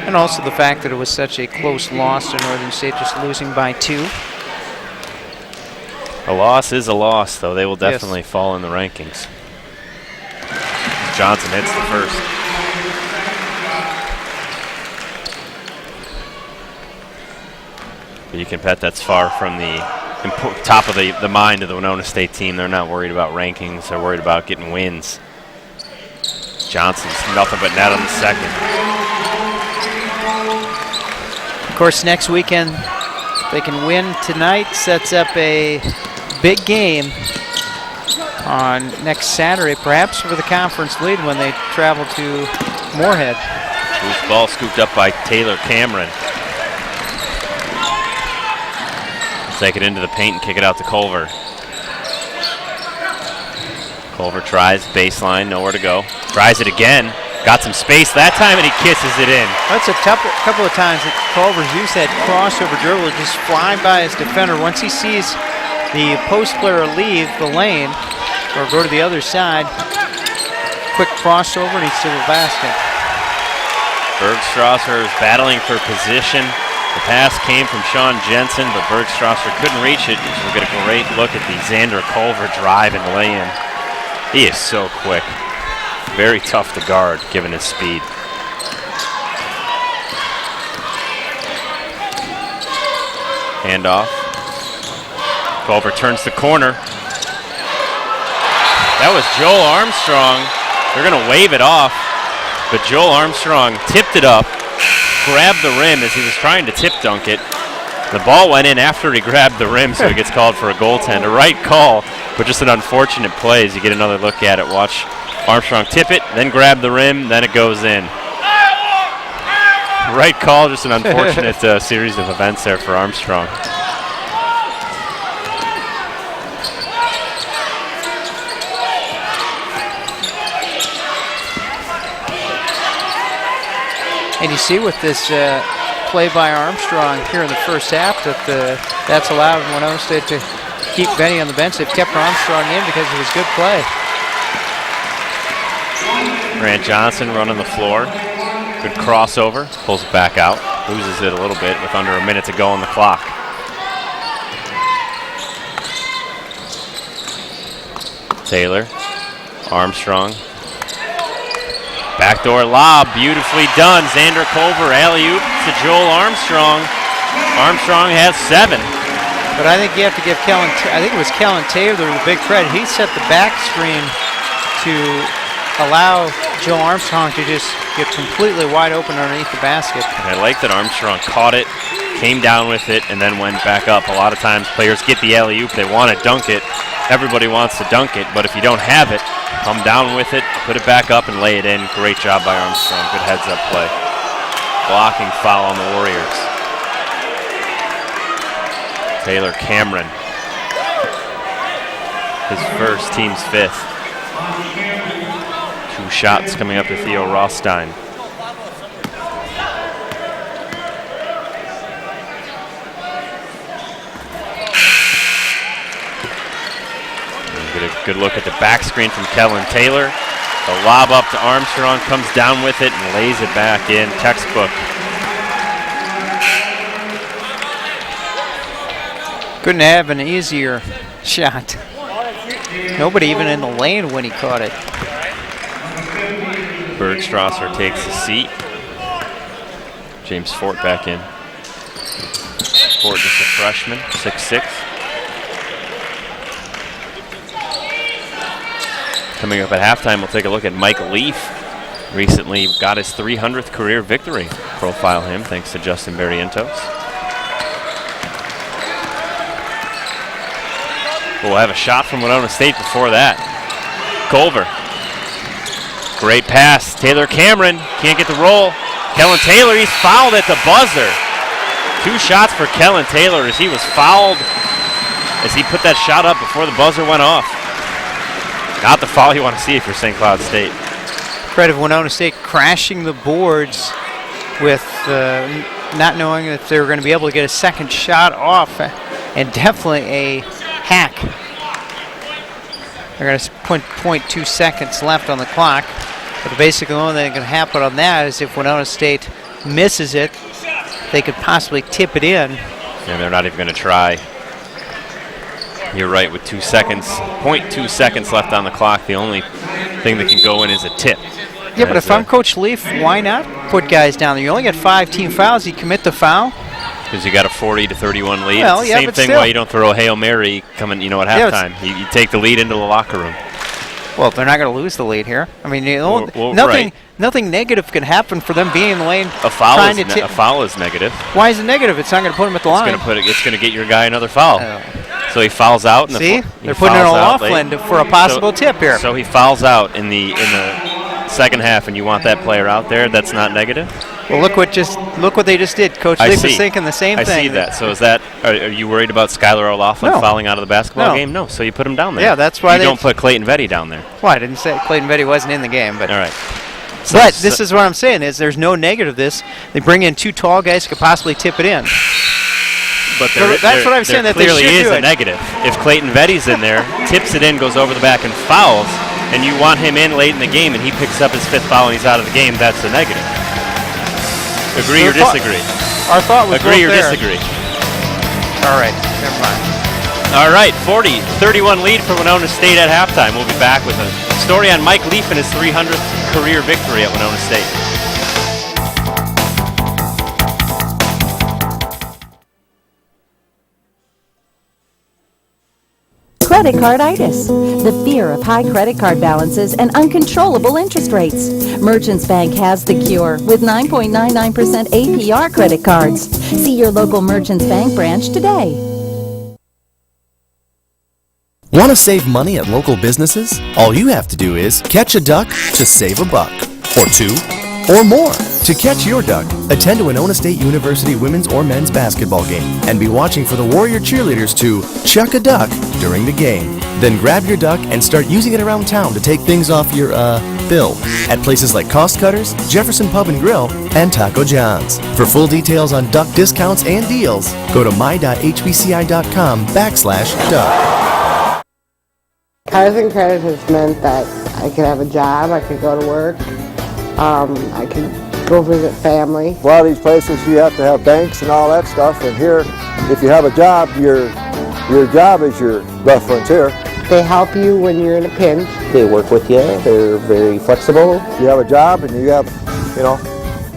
And also the fact that it was such a close loss to Northern State, just losing by 2. A loss is a loss, though. They will definitely fall in the rankings. Johnson hits the first. But you can bet that's far from the top of the mind of the Winona State team. They're not worried about rankings. They're worried about getting wins. Johnson's nothing but net on the second. Of course, next weekend, they can win tonight, sets up a big game on next Saturday, perhaps for the conference lead when they travel to Moorhead. Loose ball scooped up by Taylor Cameron. Take it into the paint and kick it out to Culver. Culver tries baseline, nowhere to go. Tries it again. Got some space that time, and he kisses it in. That's a couple of times that Culver's used that crossover dribble to just fly by his defender. Once he sees the post player leave the lane or go to the other side, quick crossover, and he's to the basket. Bergstrasser is battling for position. The pass came from Sean Jensen, but Bergstrasser couldn't reach it. We'll get a great look at the Zander Culver drive and lay-in. He is so quick. Very tough to guard, given his speed. Handoff. Culver turns the corner. That was Joel Armstrong. They're going to wave it off, but Joel Armstrong tipped it up, grabbed the rim as he was trying to tip dunk it. The ball went in after he grabbed the rim, so he gets called for a goaltender. Right call, but just an unfortunate play as you get another look at it. Watch Armstrong tip it, then grab the rim, then it goes in. Right call, just an unfortunate series of events there for Armstrong. And you see with this play by Armstrong here in the first half that that's allowed Winona State to keep Benny on the bench. They've kept Armstrong in because of his good play. Grant Johnson running the floor. Good crossover. Pulls it back out. Loses it a little bit with under a minute to go on the clock. Taylor. Armstrong. Backdoor lob. Beautifully done. Zander Culver alley-oop to Joel Armstrong. Armstrong has 7. But I think you have to give I think it was Kellen Taylor the big credit. He set the back screen to allow Joe Armstrong to just get completely wide open underneath the basket. And I like that Armstrong caught it, came down with it, and then went back up. A lot of times players get the alley-oop, they want to dunk it. Everybody wants to dunk it, but if you don't have it, come down with it, put it back up, and lay it in. Great job by Armstrong. Good heads-up play. Blocking foul on the Warriors. Taylor Cameron. His first, team's 5th. 2 shots coming up to Theo Rothstein. Get a good look at the back screen from Kellen Taylor. The lob up to Armstrong, comes down with it and lays it back in. Textbook. Couldn't have an easier shot. Nobody even in the lane when he caught it. Bergstrasser takes a seat. James Fort back in. Fort just a freshman, 6'6". Coming up at halftime, we'll take a look at Mike Leaf. Recently got his 300th career victory. Profile him thanks to Justin Barrientos. We'll have a shot from Winona State before that. Culver. Great pass. Taylor Cameron can't get the roll. Kellen Taylor, he's fouled at the buzzer. 2 shots for Kellen Taylor as he was fouled as he put that shot up before the buzzer went off. Not the foul you want to see if you're St. Cloud State. Credit Winona State crashing the boards with not knowing if they were going to be able to get a second shot off, and definitely a hack. They're going to put 0.2 seconds left on the clock. But basically the only thing that can happen on that is if Winona State misses it, they could possibly tip it in. And they're not even going to try. You're right, with 2 seconds, 0.2 seconds left on the clock, the only thing that can go in is a tip. Yeah, but if I'm Coach Leaf, why not put guys down there? You only get 5 team fouls. You commit the foul. Because you got a 40-31 lead. Well, it's the yeah, same but thing still. why you don't throw a Hail Mary coming, at halftime. You take the lead into the locker room. Well, they're not going to lose the lead here. I mean, right. nothing negative can happen for them being in the lane. A foul is negative. Why is it negative? It's not going to put them at the line. It's going to get your guy another foul. So he fouls out. See, they're putting it all off for a possible tip here. So he fouls out in the second half, and you want that player out there. That's not negative. Well, look what they just did. Coach Leaf is thinking the same thing. I see that. So are you worried about Skylar O'Loughlin fouling out of the basketball game? No. So you put him down there. Yeah, that's why you don't put Clayton Vetty down there. Well, I didn't say Clayton Vetty wasn't in the game, but all right. But this is what I'm saying is there's no negative. They bring in 2 tall guys who could possibly tip it in. But that's what I'm saying. That clearly they should is do a negative. If Clayton Vetty's in there, tips it in, goes over the back and fouls, and you want him in late in the game, and he picks up his 5th foul and he's out of the game, that's a negative. Agree or disagree? Our thought was agree or disagree. All right, never mind. All right, 40-31 lead for Winona State at halftime. We'll be back with a story on Mike Leaf and his 300th career victory at Winona State. Credit carditis, the fear of high credit card balances and uncontrollable interest rates. Merchants Bank has the cure with 9.99% APR credit cards. See your local Merchants Bank branch today. Want to save money at local businesses? All you have to do is catch a duck to save a buck, or 2, or more. To catch your duck, attend a Winona State University women's or men's basketball game and be watching for the Warrior cheerleaders to chuck a duck during the game. Then grab your duck and start using it around town to take things off your, bill at places like Cost Cutters, Jefferson Pub and Grill, and Taco John's. For full details on duck discounts and deals, go to my.hbci.com/duck. Cars and Credit has meant that I could have a job, I could go to work, I could go visit family. A lot of these places you have to have banks and all that stuff, and here, if you have a job, your job is your reference here. They help you when you're in a pinch. They work with you, they're very flexible. You have a job and you have,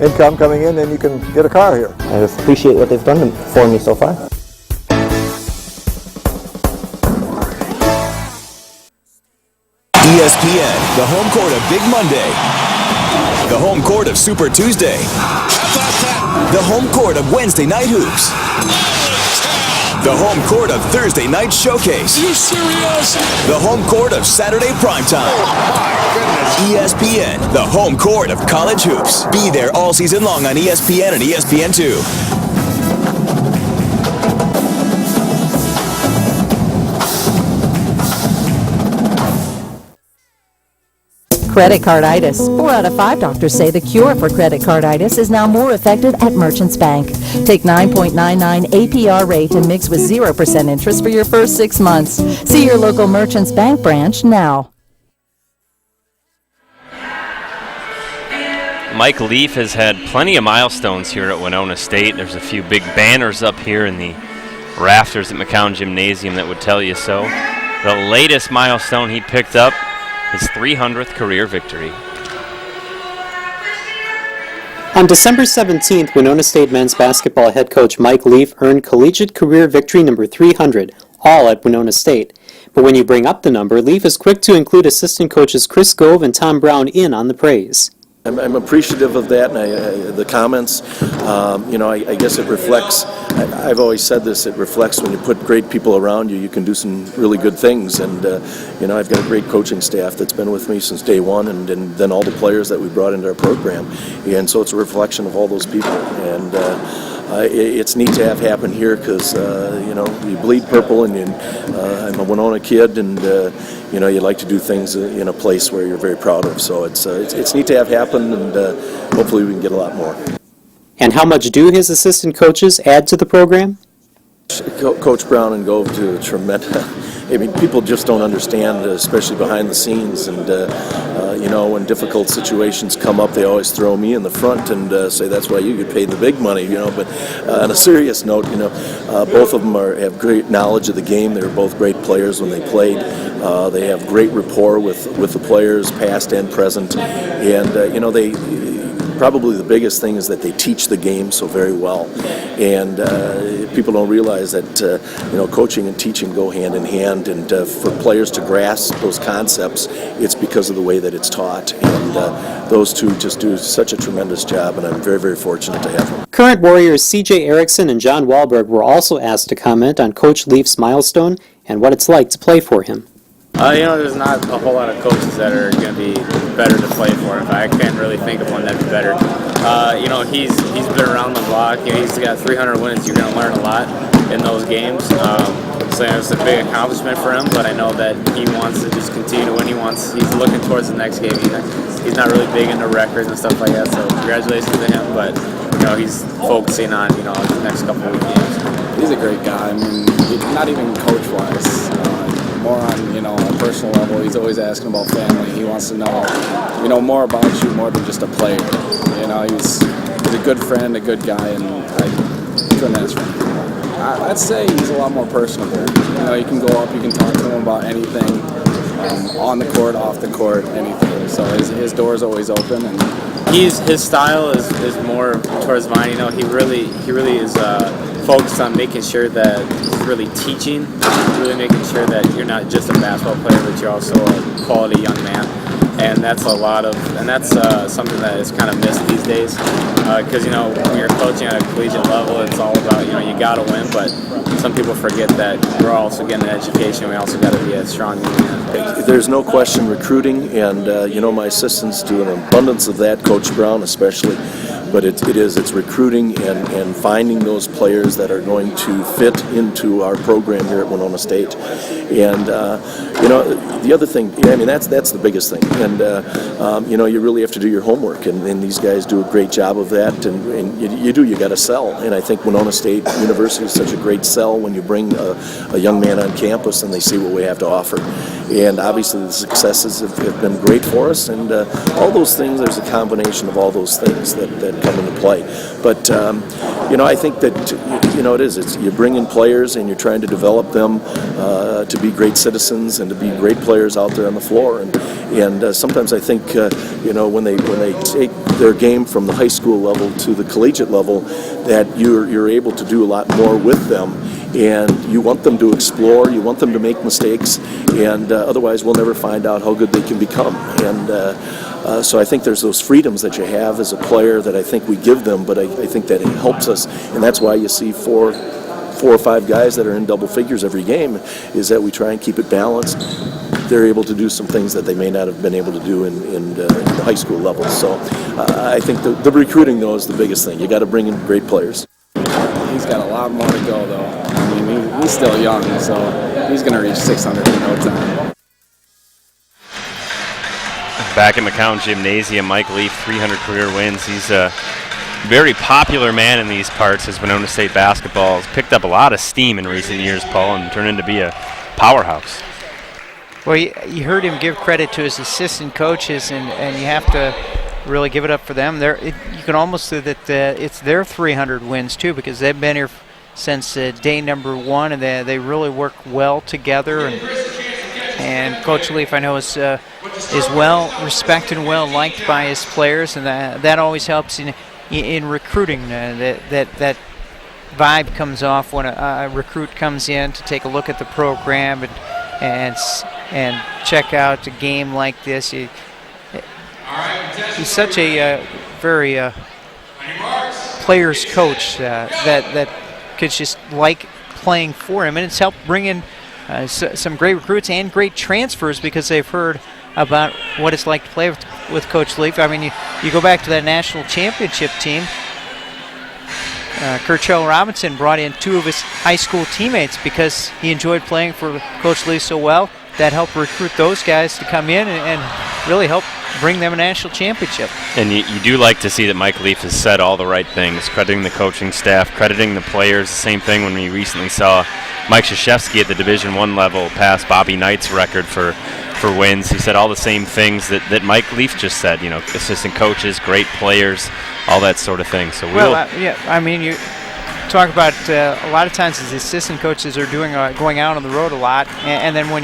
income coming in, then you can get a car here. I appreciate what they've done for me so far. ESPN, the home court of Big Monday. The home court of Super Tuesday. The home court of Wednesday Night Hoops. The home court of Thursday Night Showcase. Are you serious? The home court of Saturday Primetime. Oh my goodness. ESPN, the home court of college hoops. Be there all season long on ESPN and ESPN2. Credit carditis. 4 out of 5 doctors say the cure for credit carditis is now more effective at Merchants Bank. Take 9.99 APR rate and mix with 0% interest for your first 6 months. See your local Merchants Bank branch now. Mike Leaf has had plenty of milestones here at Winona State. There's a few big banners up here in the rafters at McCown Gymnasium that would tell you so. The latest milestone he picked up, his 300th career victory. On December 17th, Winona State men's basketball head coach Mike Leaf earned collegiate career victory number 300, all at Winona State. But when you bring up the number, Leaf is quick to include assistant coaches Chris Gove and Tom Brown in on the praise. I'm appreciative of that, and the comments. I guess it reflects. I've always said this. It reflects when you put great people around you. You can do some really good things, and I've got a great coaching staff that's been with me since day one, and then all the players that we brought into our program, and so it's a reflection of all those people. And it's neat to have happen here because you bleed purple, and I'm a Winona kid, and you like to do things in a place where you're very proud of. So it's neat to have happen, and hopefully we can get a lot more. And how much do his assistant coaches add to the program? Coach Brown and Gove do a tremendous. I mean, people just don't understand, especially behind the scenes. And when difficult situations come up, they always throw me in the front and say that's why you get paid the big money. But on a serious note, both of them have great knowledge of the game. They were both great players when they played. They have great rapport with the players, past and present. And they. Probably the biggest thing is that they teach the game so very well, and people don't realize that coaching and teaching go hand in hand, and for players to grasp those concepts, it's because of the way that it's taught, and those two just do such a tremendous job, and I'm very, very fortunate to have them. Current Warriors C.J. Erickson and John Wahlberg were also asked to comment on Coach Leaf's milestone and what it's like to play for him. There's not a whole lot of coaches that are going to be better to play for. I can't really think of one that'd be better. He's been around the block. He's got 300 wins. You're going to learn a lot in those games. So it's a big accomplishment for him. But I know that he wants to just continue to win. He's looking towards the next game. He's not really big into records and stuff like that. So congratulations to him. But he's focusing on the next couple of games. He's a great guy. I mean, not even coach-wise. More on a personal level. He's always asking about family. He wants to know more about you more than just a player. He's a good friend, a good guy, and I couldn't ask for anything more. I'd say he's a lot more personable. You can go up, you can talk to him about anything, on the court, off the court, anything. So his door's always open, and his style is more towards mine. He really is focused on making sure that he's really teaching, really making sure that you're not just a basketball player, but you're also a quality young man. And that's something that is kind of missed these days. Because when you're coaching at a collegiate level, it's all about you got to win, but some people forget that we're also getting an education. We also got to be a strong young man. There's no question recruiting, and my assistants do an abundance of that. Coach Brown especially. But it's recruiting and finding those players that are going to fit into our program here at Winona State. And the other thing, that's the biggest thing. And you really have to do your homework, and these guys do a great job of that. And you got to sell. And I think Winona State University is such a great sell when you bring a young man on campus and they see what we have to offer. And obviously the successes have been great for us, and all those things. There's a combination of all those things that come into play. But I think that it is. You bring in players and you're trying to develop them to be great citizens and to be great players out there on the floor. And sometimes I think when they take their game from the high school level to the collegiate level, that you're able to do a lot more with them. And you want them to explore, you want them to make mistakes, and otherwise we'll never find out how good they can become. And so I think there's those freedoms that you have as a player that I think we give them, but I think that it helps us, and that's why you see four or five guys that are in double figures every game, is that we try and keep it balanced. They're able to do some things that they may not have been able to do in the high school level. So I think the recruiting, though, is the biggest thing. You got to bring in great players. He's got a lot more to go, though. He's still young, so he's going to reach 600 in no time. Back at McCown Gymnasium, Mike Leaf, 300 career wins. He's a very popular man in these parts as Winona State basketball has picked up a lot of steam in recent years, Paul, and turned into be a powerhouse. Well, you heard him give credit to his assistant coaches, and you have to really give it up for them. You can almost say that it's their 300 wins, too, because they've been here since day number one, and they really work well together. And Coach Leaf, I know, is well respected and well liked by his players, and that always helps in recruiting. That vibe comes off when a recruit comes in to take a look at the program and check out a game like this. he's such a very players coach that kids just like playing for him, and it's helped bring in some great recruits and great transfers because they've heard about what it's like to play with Coach Leaf. I mean, you go back to that national championship team. Kerchell Robinson brought in 2 of his high school teammates because he enjoyed playing for Coach Leaf so well. That helped recruit those guys to come in and really help bring them a national championship. And you do like to see that Mike Leaf has said all the right things, crediting the coaching staff, crediting the players. The same thing when we recently saw Mike Krzyzewski at the Division I level pass Bobby Knight's record for wins. He said all the same things that Mike Leaf just said, assistant coaches, great players, all that sort of thing. So you talk about a lot of times the assistant coaches are going out on the road a lot, and then when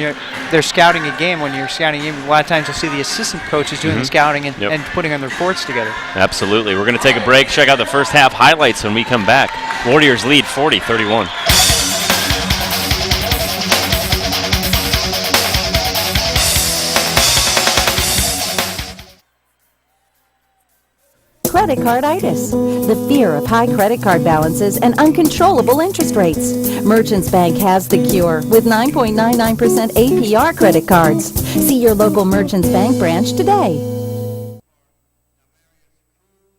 they're scouting a game, when you're scouting a game, a lot of times you'll see the assistant coaches doing the scouting and putting on the reports together. Absolutely. We're going to take a break, check out the first half highlights when we come back. Warriors lead 40-31. Credit carditis, the fear of high credit card balances and uncontrollable interest rates. Merchants Bank has the cure with 9.99% APR credit cards. See your local Merchants Bank branch today.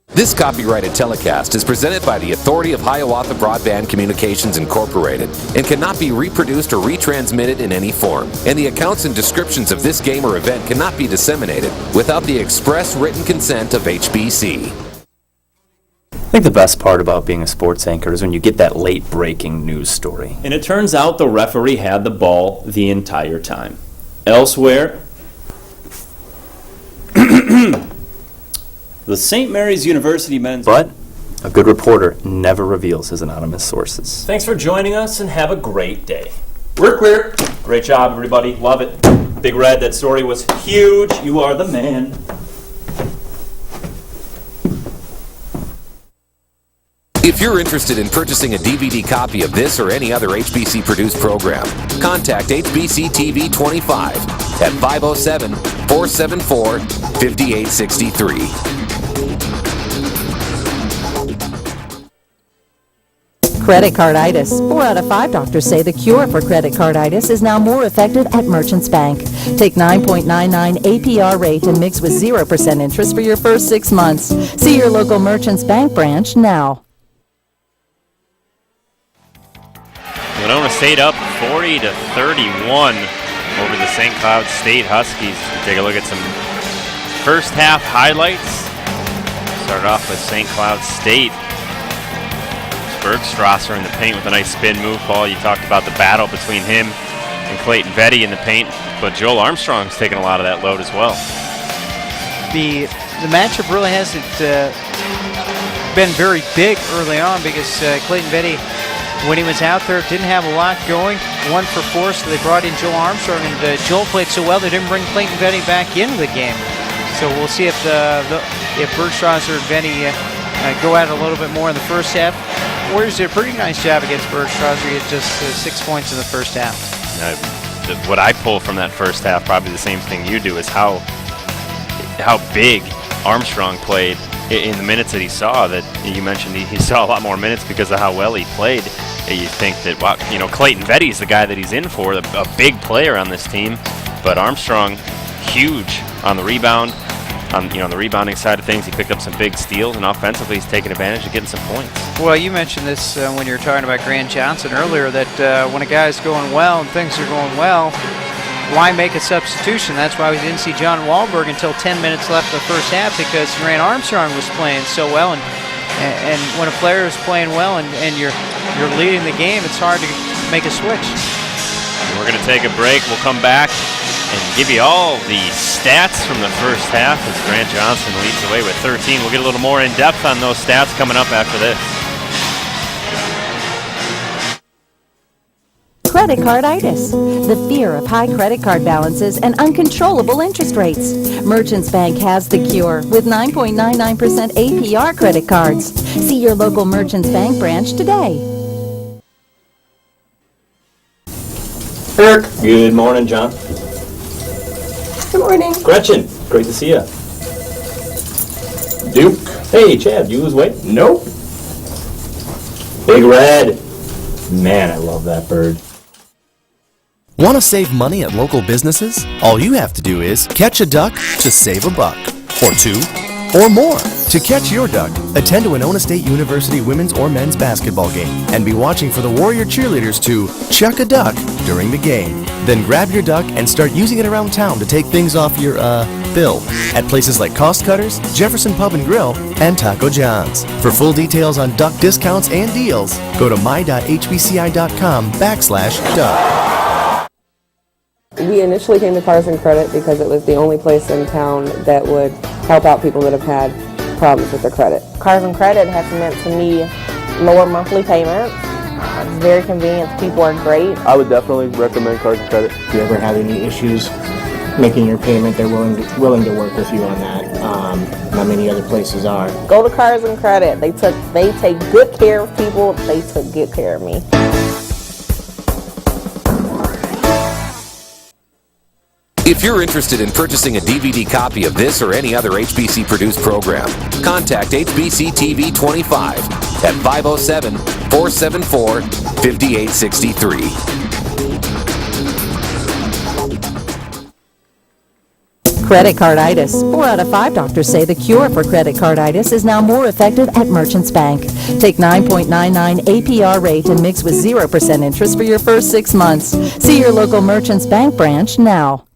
This copyrighted telecast is presented by the Authority of Hiawatha Broadband Communications Incorporated and cannot be reproduced or retransmitted in any form. And the accounts and descriptions of this game or event cannot be disseminated without the express written consent of HBC. I think the best part about being a sports anchor is when you get that late-breaking news story. And it turns out the referee had the ball the entire time. Elsewhere, the St. Mary's University men's... But a good reporter never reveals his anonymous sources. Thanks for joining us and have a great day. We're clear. Great job, everybody. Love it. Big Red, that story was huge. You are the man. If you're interested in purchasing a DVD copy of this or any other HBC-produced program, contact HBC TV 25 at 507-474-5863. Credit carditis. 4 out of 5 doctors say the cure for credit carditis is now more effective at Merchants Bank. Take 9.99 APR rate and mix with 0% interest for your first 6 months. See your local Merchants Bank branch now. Winona State up 40-31 over the St. Cloud State Huskies. We'll take a look at some first half highlights. Start off with St. Cloud State. Bergstrasser in the paint with a nice spin move ball. You talked about the battle between him and Clayton Vetty in the paint, but Joel Armstrong's taking a lot of that load as well. The matchup really hasn't been very big early on because Clayton Vetty, when he was out there, didn't have a lot going. 1 for 4, so they brought in Joel Armstrong, and Joel played so well they didn't bring Clayton Vetty back into the game. So we'll see if Bergstrasser and Vetty go at it a little bit more in the first half. Warriors did a pretty nice job against Bergstrasser. He had just 6 points in the first half. What I pull from that first half, probably the same thing you do, is how big Armstrong played in the minutes that he saw. That you mentioned he saw a lot more minutes because of how well he played. You think that, wow, Clayton Vetty's the guy that he's in for, a big player on this team, but Armstrong, huge on the rebound. On the rebounding side of things, he picked up some big steals, and offensively, he's taking advantage of getting some points. Well, you mentioned this when you were talking about Grant Johnson earlier, that when a guy's going well and things are going well, why make a substitution? That's why we didn't see John Wahlberg until 10 minutes left in the first half, because Grant Armstrong was playing so well, and when a player is playing well and you're leading the game, it's hard to make a switch. And we're going to take a break. We'll come back and give you all the stats from the first half as Grant Johnson leads the way with 13. We'll get a little more in depth on those stats coming up after this. Credit carditis, the fear of high credit card balances and uncontrollable interest rates. Merchants Bank has the cure with 9.99% APR credit cards. See your local Merchants Bank branch today. Eric. Good morning, John. Good morning. Gretchen, great to see you. Duke. Hey, Chad, you lose weight? Nope. Big Red. Man, I love that bird. Want to save money at local businesses? All you have to do is catch a duck to save a buck, or two, or more. To catch your duck, attend to Winona State University women's or men's basketball game and be watching for the Warrior cheerleaders to chuck a duck during the game. Then grab your duck and start using it around town to take things off your, bill at places like Cost Cutters, Jefferson Pub and Grill, and Taco John's. For full details on duck discounts and deals, go to my.hbci.com/duck. We initially came to Cars and Credit because it was the only place in town that would help out people that have had problems with their credit. Cars and Credit has meant to me lower monthly payments. It's very convenient. People are great. I would definitely recommend Cars and Credit. If you ever have any issues making your payment, they're willing to work with you on that. Not many other places are. Go to Cars and Credit. They take good care of people. They took good care of me. If you're interested in purchasing a DVD copy of this or any other HBC-produced program, contact HBC TV 25 at 507-474-5863. Credit carditis. 4 out of 5 doctors say the cure for credit carditis is now more effective at Merchants Bank. Take 9.99 APR rate and mix with 0% interest for your first 6 months. See your local Merchants Bank branch now.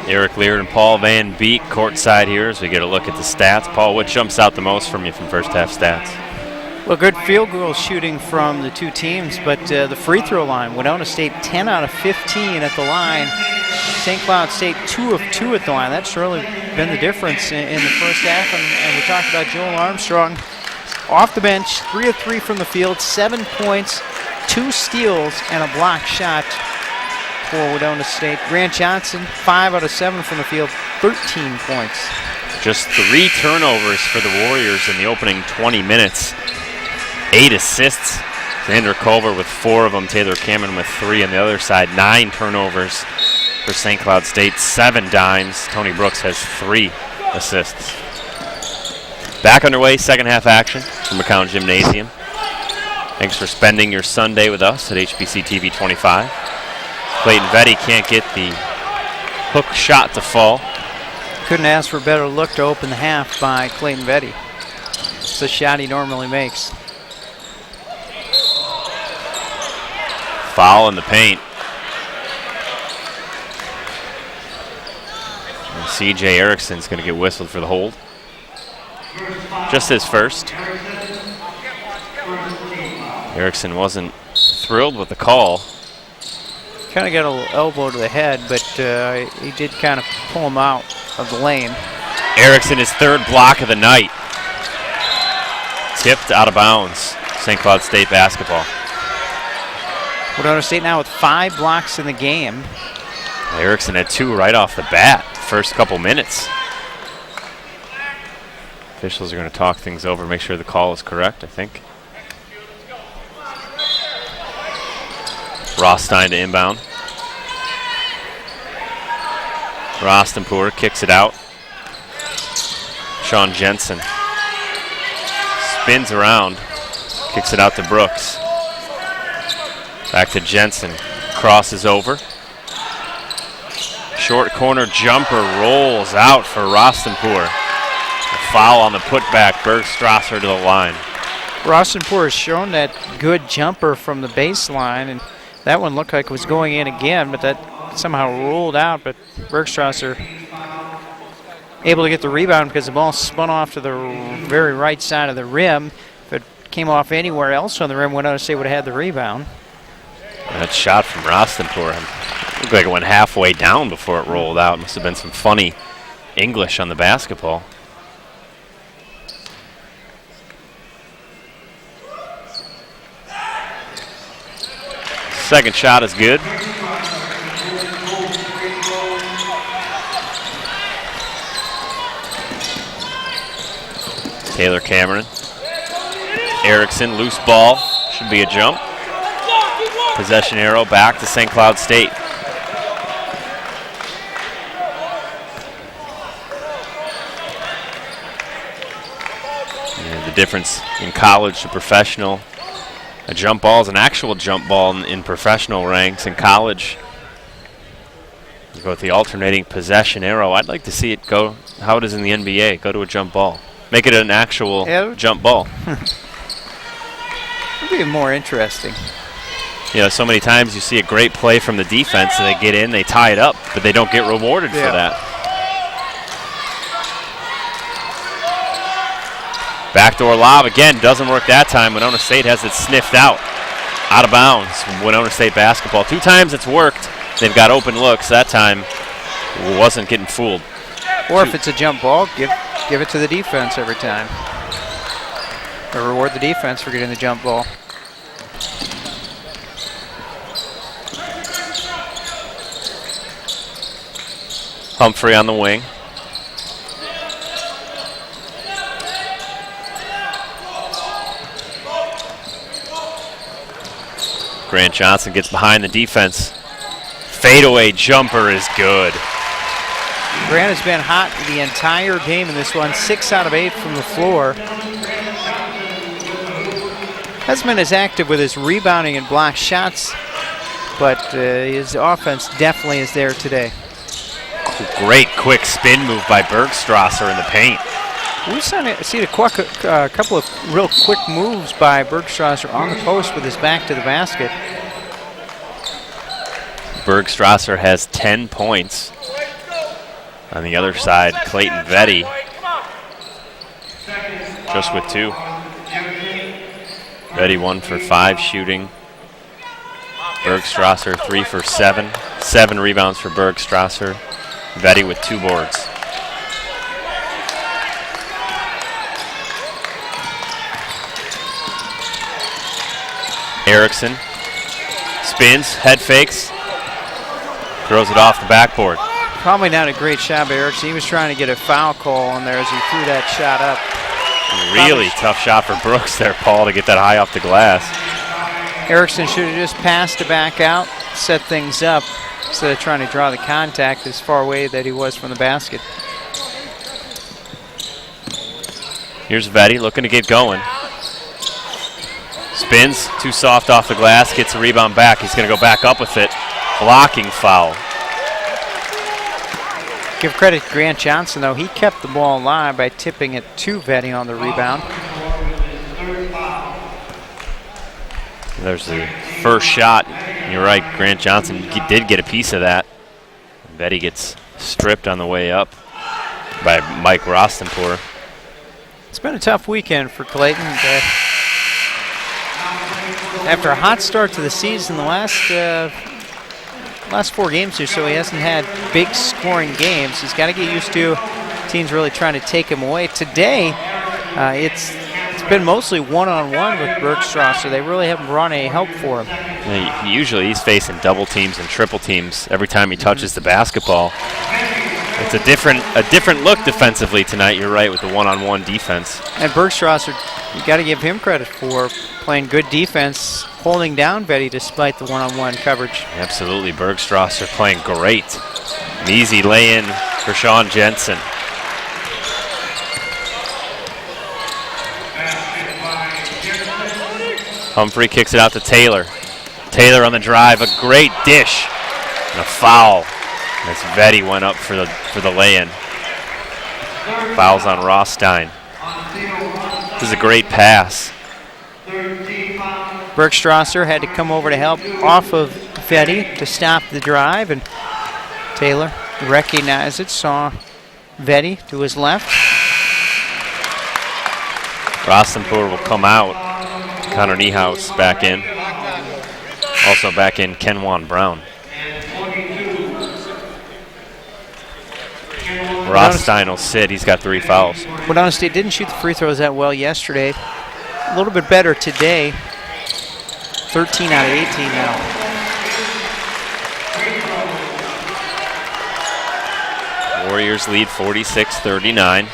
Eric Lear and Paul Van Beek courtside here as we get a look at the stats. Paul, what jumps out the most from you from first half stats? Well, good field goal shooting from the two teams, but the free throw line, Winona State 10 out of 15 at the line. St. Cloud State 2 of 2 at the line. That's really been the difference in the first half. And we talked about Joel Armstrong off the bench, 3 of 3 from the field, 7 points, 2 steals, and a block shot for Winona State. Grant Johnson, 5 out of 7 from the field, 13 points. Just 3 turnovers for the Warriors in the opening 20 minutes. 8 assists. Zander Culver with 4 of them. Taylor Cameron with 3 on the other side. 9 turnovers for St. Cloud State. 7 dimes. Tony Brooks has 3 assists. Back underway, second half action from McCown Gymnasium. Thanks for spending your Sunday with us at HBC TV 25. Clayton Vetty can't get the hook shot to fall. Couldn't ask for a better look to open the half by Clayton Vetty. It's a shot he normally makes. Foul in the paint. And C.J. Erickson's going to get whistled for the hold. Just his first. Erickson wasn't thrilled with the call. Kind of got a little elbow to the head, but he did kind of pull him out of the lane. Erickson, his 3rd block of the night. Tipped out of bounds. St. Cloud State basketball. Winona State now with 5 blocks in the game. Erickson had 2 right off the bat, first couple minutes. Officials are going to talk things over, make sure the call is correct, I think. Rostein to inbound. Rostenpour kicks it out. Sean Jensen spins around, kicks it out to Brooks. Back to Jensen, crosses over. Short corner jumper rolls out for Rostenpour. A foul on the putback, Bergstrasser to the line. Rostenpour has shown that good jumper from the baseline, and that one looked like it was going in again, but that somehow rolled out, but Bergstrasser able to get the rebound because the ball spun off to the very right side of the rim. If it came off anywhere else on the rim, Winona State would have had the rebound. That shot from Rostenpour looked like it went halfway down before it rolled out. Must have been some funny English on the basketball. Second shot is good. Taylor Cameron. Erickson, loose ball. Should be a jump. Possession arrow back to St. Cloud State. And the difference in college to professional, a jump ball is an actual jump ball in professional ranks. In college, you go with the alternating possession arrow. I'd like to see it go how it is in the NBA. Go to a jump ball. Make it an actual jump ball. It'd be more interesting. You know, so many times you see a great play from the defense and they get in, they tie it up, but they don't get rewarded for that. Backdoor lob again, doesn't work that time. Winona State has it sniffed out of bounds. Winona State basketball. 2 times it's worked. They've got open looks. That time wasn't getting fooled. Or if it's a jump ball, give it to the defense every time. Or reward the defense for getting the jump ball. Humphrey on the wing. Grant Johnson gets behind the defense. Fadeaway jumper is good. Grant has been hot the entire game in this one, 6 out of 8 from the floor. Hasn't been as active with his rebounding and block shots, but his offense definitely is there today. Great quick spin move by Bergstrasser in the paint. We've seen a couple of real quick moves by Bergstrasser on the post with his back to the basket. Bergstrasser has 10 points. On the other side, Clayton Vetty just with 2. Vetty 1 for 5 shooting. Bergstrasser 3 for 7. 7 rebounds for Bergstrasser. Vetty with 2 boards. Erickson spins, head fakes, throws it off the backboard. Probably not a great shot by Erickson. He was trying to get a foul call on there as he threw that shot up. Really tough shot for Brooks there, Paul, to get that high off the glass. Erickson should have just passed it back out, set things up, instead of trying to draw the contact as far away that he was from the basket. Here's Vetty looking to get going. Spins, too soft off the glass, gets a rebound back. He's going to go back up with it. Blocking foul. Give credit to Grant Johnson, though. He kept the ball alive by tipping it to Vetty on the rebound. There's the first shot. You're right, Grant Johnson did get a piece of that. Vetty gets stripped on the way up by Mike Rostenpour. It's been a tough weekend for Clayton. After a hot start to the season, the last 4 games or so, he hasn't had big scoring games. He's got to get used to teams really trying to take him away. Today, it's been mostly one-on-one with Bergstrasser. They really haven't brought any help for him. Usually he's facing double teams and triple teams every time he touches the basketball. It's a different look defensively tonight. You're right with the one-on-one defense. And Bergstrasser, you got to give him credit for playing good defense, holding down Vetty despite the one-on-one coverage. Absolutely, Bergstrasser playing great. An easy lay-in for Sean Jensen. Humphrey kicks it out to Taylor. Taylor on the drive, a great dish, and a foul. As Vetty went up for the lay-in. Fouls on Rothstein. This is a great pass. Bergstrasser had to come over to help off of Vetty to stop the drive, and Taylor recognized it, saw Vetty to his left. Rostenpour will come out. Connor Niehaus back in. Also back in Kenwan Brown. Rothstein will sit. He's got 3 fouls. Winona State didn't shoot the free throws that well yesterday. A little bit better today. 13 out of 18 now. Warriors lead 46-39.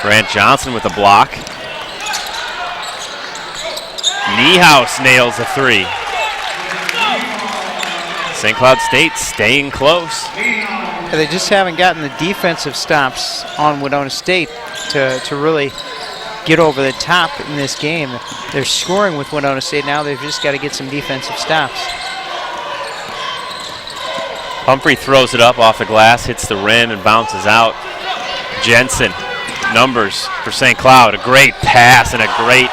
Grant Johnson with a block. Niehaus nails a 3. St. Cloud State staying close. They just haven't gotten the defensive stops on Winona State to really get over the top in this game. They're scoring with Winona State now. They've just got to get some defensive stops. Humphrey throws it up off the glass, hits the rim, and bounces out. Jensen, numbers for St. Cloud. A great pass and a great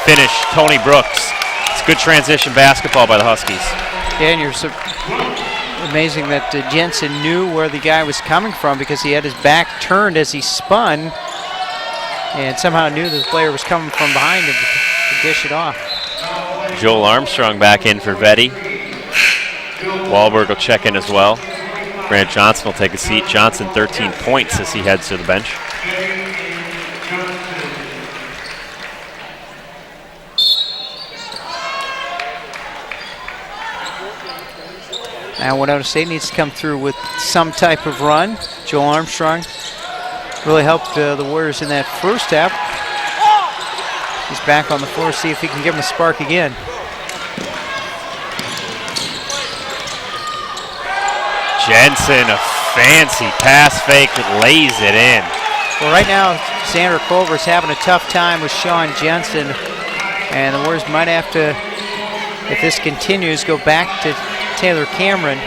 finish. Tony Brooks. It's good transition basketball by the Huskies. Yeah, and you're amazing that Jensen knew where the guy was coming from because he had his back turned as he spun and somehow knew the player was coming from behind him to dish it off. Joel Armstrong back in for Vetti. Wahlberg will check in as well. Grant Johnson will take a seat. Johnson 13 points as he heads to the bench. Now Winona State needs to come through with some type of run. Joel Armstrong really helped the Warriors in that first half. He's back on the floor, see if he can give them a spark again. Jensen, a fancy pass fake that lays it in. Well, right now, Zander Culver's having a tough time with Sean Jensen, and the Warriors might have to, if this continues, go back to Taylor Cameron.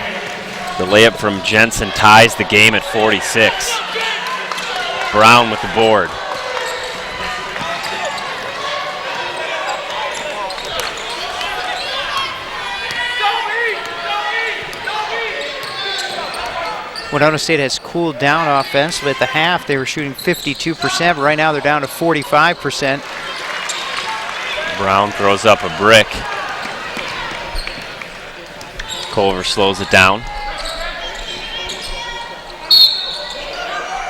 The layup from Jensen ties the game at 46. Brown with the board. Winona State has cooled down offensively. At the half, they were shooting 52%, but right now they're down to 45%. Brown throws up a brick. Culver slows it down.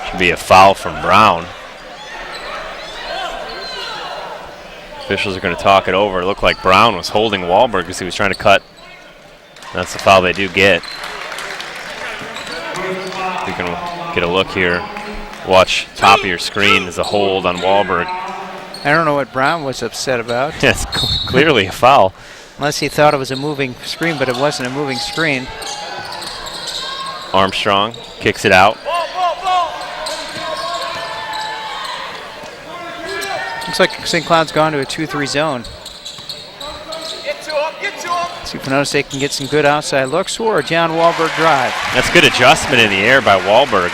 Should be a foul from Brown. Officials are going to talk it over. It looked like Brown was holding Wahlberg because he was trying to cut. That's the foul they do get. You can get a look here. Watch top of your screen as a hold on Wahlberg. I don't know what Brown was upset about. It's clearly a foul. Unless he thought it was a moving screen, but it wasn't a moving screen. Armstrong kicks it out. Looks like St. Cloud's gone to a 2-3 zone. See if Winona State can get some good outside looks or a John Wahlberg drive. That's good adjustment in the air by Wahlberg.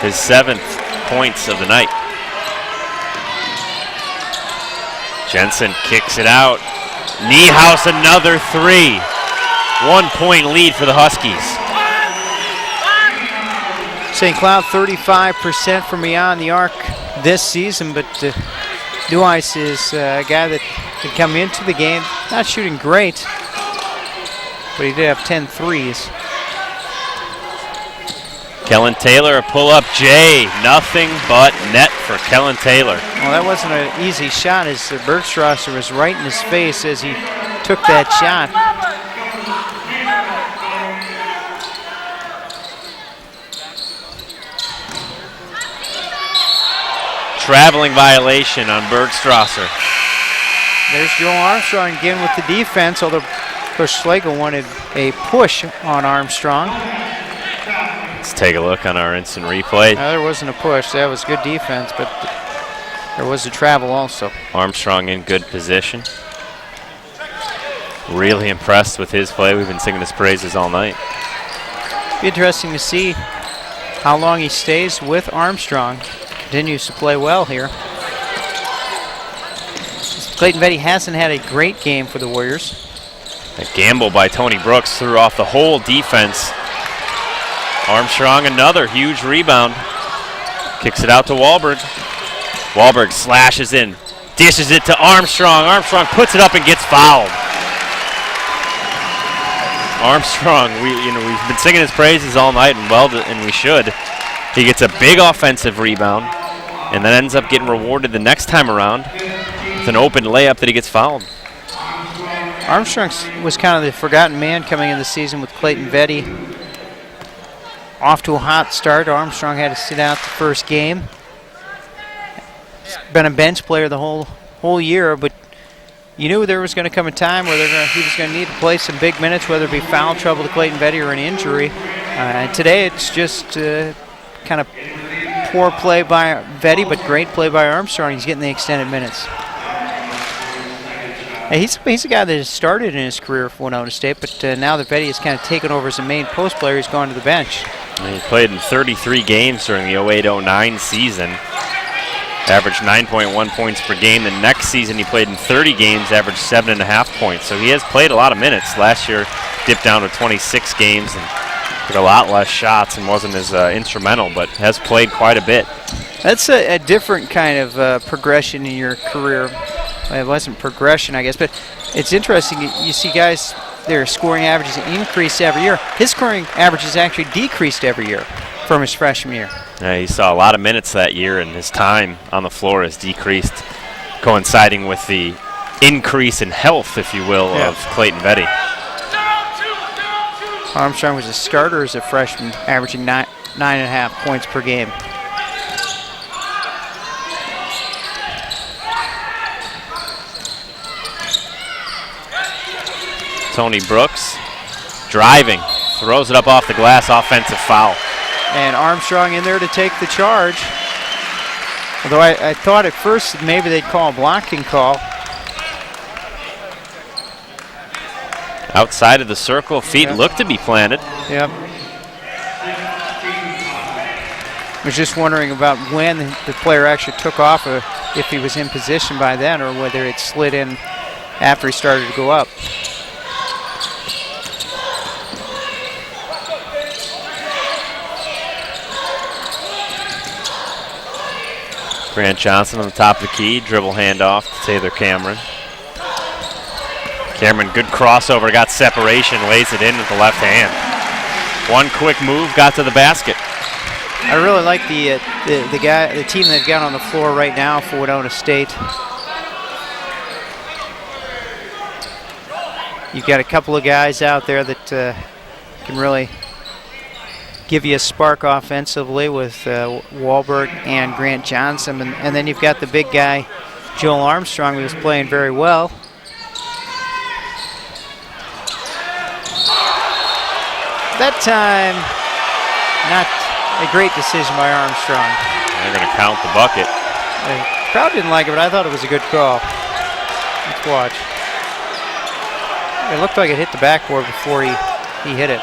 His 7th points of the night. Jensen kicks it out. Niehaus another 3. 1 point lead for the Huskies. St. Cloud 35% from beyond the arc this season, but Duice is a guy that could come into the game, not shooting great, but he did have 10 threes. Kellen Taylor, a pull-up J. Nothing but net for Kellen Taylor. Well, that wasn't an easy shot as Bergstrasser was right in his face as he took that shot. Traveling violation on Bergstrasser. There's Joel Armstrong again with the defense, although Coach Schlegel wanted a push on Armstrong. Let's take a look on our instant replay. No, there wasn't a push. That was good defense, but there was a travel also. Armstrong in good position. Really impressed with his play. We've been singing his praises all night. Be interesting to see how long he stays with Armstrong. Continues to play well here. Clayton Vetti hasn't had a great game for the Warriors. A gamble by Tony Brooks threw off the whole defense. Armstrong, another huge rebound. Kicks it out to Wahlberg. Wahlberg slashes in, dishes it to Armstrong. Armstrong puts it up and gets fouled. Armstrong, we've been singing his praises all night, and we should. He gets a big offensive rebound, and then ends up getting rewarded the next time around with an open layup that he gets fouled. Armstrong was kind of the forgotten man coming in the season with Clayton Vetti. Off to a hot start. Armstrong had to sit out the first game. He's been a bench player the whole year, but you knew there was going to come a time where he was going to need to play some big minutes, whether it be foul trouble to Clayton Vetti or an injury. And today it's just kind of poor play by Vetty, but great play by Armstrong. He's getting the extended minutes. And he's a guy that has started in his career for Winona State, but now that Vetty has kind of taken over as a main post player, he's gone to the bench. He played in 33 games during the 08-09 season. Averaged 9.1 points per game. The next season he played in 30 games, averaged 7.5 points. So he has played a lot of minutes. Last year dipped down to 26 games and took a lot less shots and wasn't as instrumental, but has played quite a bit. That's a different kind of progression in your career. It wasn't progression, I guess, but it's interesting. You see guys, their scoring averages increase every year. His scoring averages actually decreased every year from his freshman year. Yeah, he saw a lot of minutes that year, and his time on the floor has decreased, coinciding with the increase in health, if you will, of Clayton Vetty. Armstrong was a starter as a freshman, averaging 9.5 points per game. Tony Brooks driving, throws it up off the glass, offensive foul. And Armstrong in there to take the charge. Although I thought at first maybe they'd call a blocking call. Outside of the circle, feet look to be planted. Yep. I was just wondering about when the player actually took off, or if he was in position by then, or whether it slid in after he started to go up. Grant Johnson on the top of the key, dribble handoff to Taylor Cameron. Cameron, good crossover, got separation, lays it in with the left hand. One quick move, got to the basket. I really like the team they've got on the floor right now for Winona State. You've got a couple of guys out there that can really give you a spark offensively with Wahlberg and Grant Johnson, and then you've got the big guy Joel Armstrong, who's playing very well. That time, not a great decision by Armstrong. They're going to count the bucket. The crowd didn't like it, but I thought it was a good call. Let's watch. It looked like it hit the backboard before he hit it.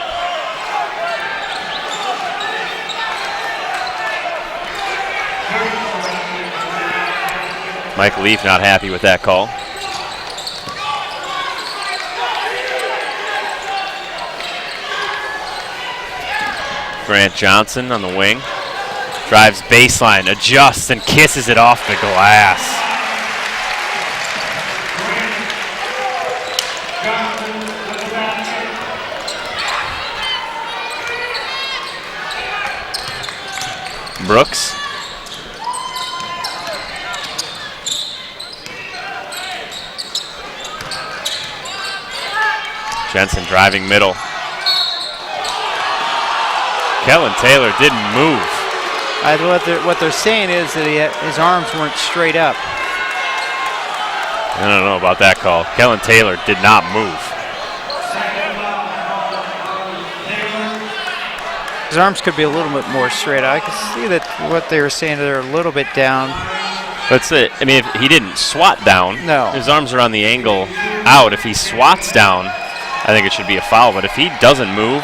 Mike Leaf not happy with that call. Grant Johnson on the wing. Drives baseline, adjusts, and kisses it off the glass. Brooks. Jensen driving middle. Kellen Taylor didn't move. What they're saying is that his arms weren't straight up. I don't know about that call. Kellen Taylor did not move. His arms could be a little bit more straight. I can see that what they were saying, they're a little bit down. That's it. I mean, if he didn't swat down. No. His arms are on the angle out. If he swats down, I think it should be a foul. But if he doesn't move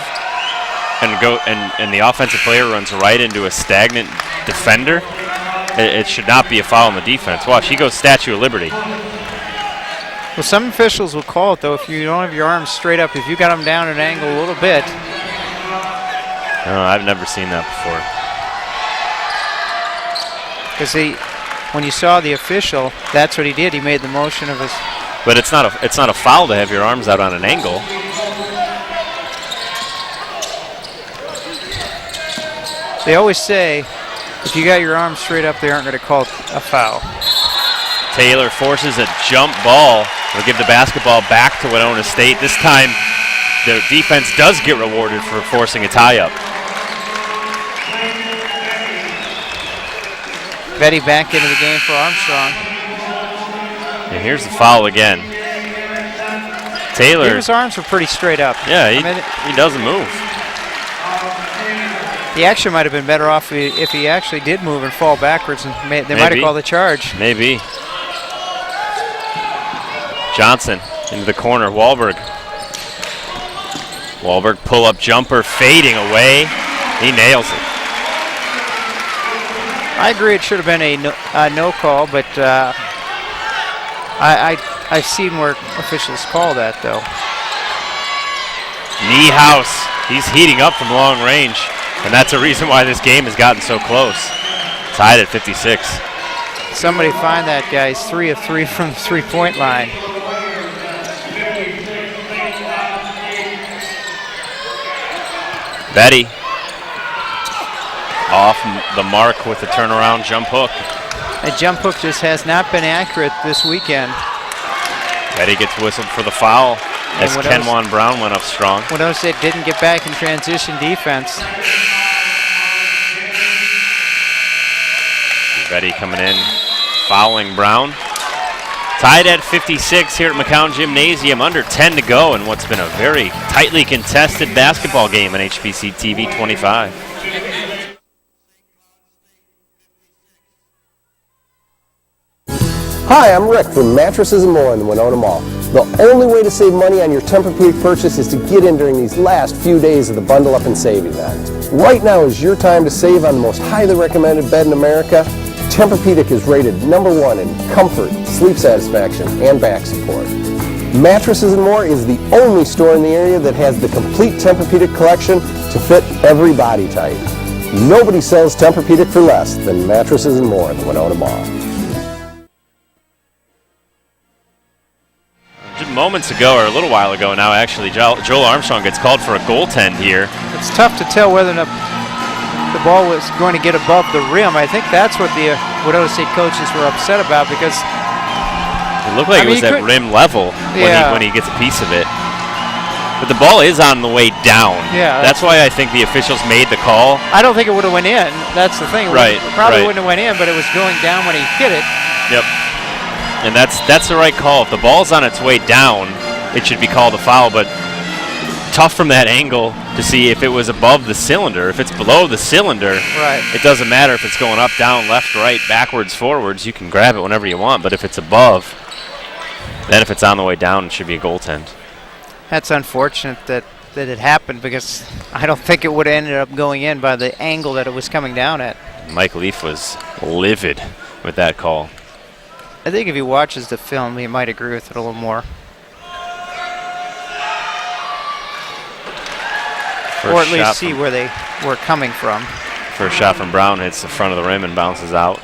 and the offensive player runs right into a stagnant defender, it should not be a foul on the defense. Watch, he goes Statue of Liberty. Well, some officials will call it, though, if you don't have your arms straight up. If you got them down at an angle a little bit. No, I've never seen that before. Because when you saw the official, that's what he did. He made the motion of his. But it's not a foul to have your arms out on an angle. They always say, if you got your arms straight up, they aren't going to call it a foul. Taylor forces a jump ball. They'll give the basketball back to Winona State. This time, the defense does get rewarded for forcing a tie-up. Vetty back into the game for Armstrong. And here's the foul again. Taylor. His arms were pretty straight up. Yeah, he doesn't move. He actually might have been better off if he actually did move and fall backwards, and they might have called the charge. Maybe. Johnson into the corner. Wahlberg pull-up jumper fading away. He nails it. I agree it should have been a no call, but I've seen where officials call that, though. Niehaus, he's heating up from long range, and that's a reason why this game has gotten so close. Tied at 56. Somebody find that guy. He's 3 of 3 from the three-point line. Betty off the mark with the turnaround jump hook. A jump hook just has not been accurate this weekend. Betty gets whistled for the foul as Kenwan Brown went up strong. Winona State didn't get back in transition defense. Betty coming in, fouling Brown. Tied at 56 here at McCown Gymnasium, under 10 to go in what's been a very tightly contested basketball game on HBC TV 25. Hi, I'm Rick from Mattresses and More in the Winona Mall. The only way to save money on your Tempur-Pedic purchase is to get in during these last few days of the Bundle Up and Save event. Right now is your time to save on the most highly recommended bed in America. Tempur-Pedic is rated #1 in comfort, sleep satisfaction, and back support. Mattresses and More is the only store in the area that has the complete Tempur-Pedic collection to fit every body type. Nobody sells Tempur-Pedic for less than Mattresses and More in the Winona Mall. Just moments ago, or a little while ago now, actually, Joel Armstrong gets called for a goaltend here. It's tough to tell whether or not the ball was going to get above the rim. I think that's what the Winona State coaches were upset about, because it looked like it was at rim level when he gets a piece of it. But the ball is on the way down. Yeah, that's why I think the officials made the call. I don't think it would have went in. That's the thing. Right. It probably wouldn't have went in, but it was going down when he hit it. Yep. And that's the right call. If the ball's on its way down, it should be called a foul, but tough from that angle to see if it was above the cylinder. If it's below the cylinder, it doesn't matter if it's going up, down, left, right, backwards, forwards. You can grab it whenever you want, but if it's above, then if it's on the way down, it should be a goaltend. That's unfortunate that it happened, because I don't think it would have ended up going in by the angle that it was coming down at. Mike Leaf was livid with that call. I think if he watches the film, he might agree with it a little more. Or at least see where they were coming from. First shot from Brown hits the front of the rim and bounces out.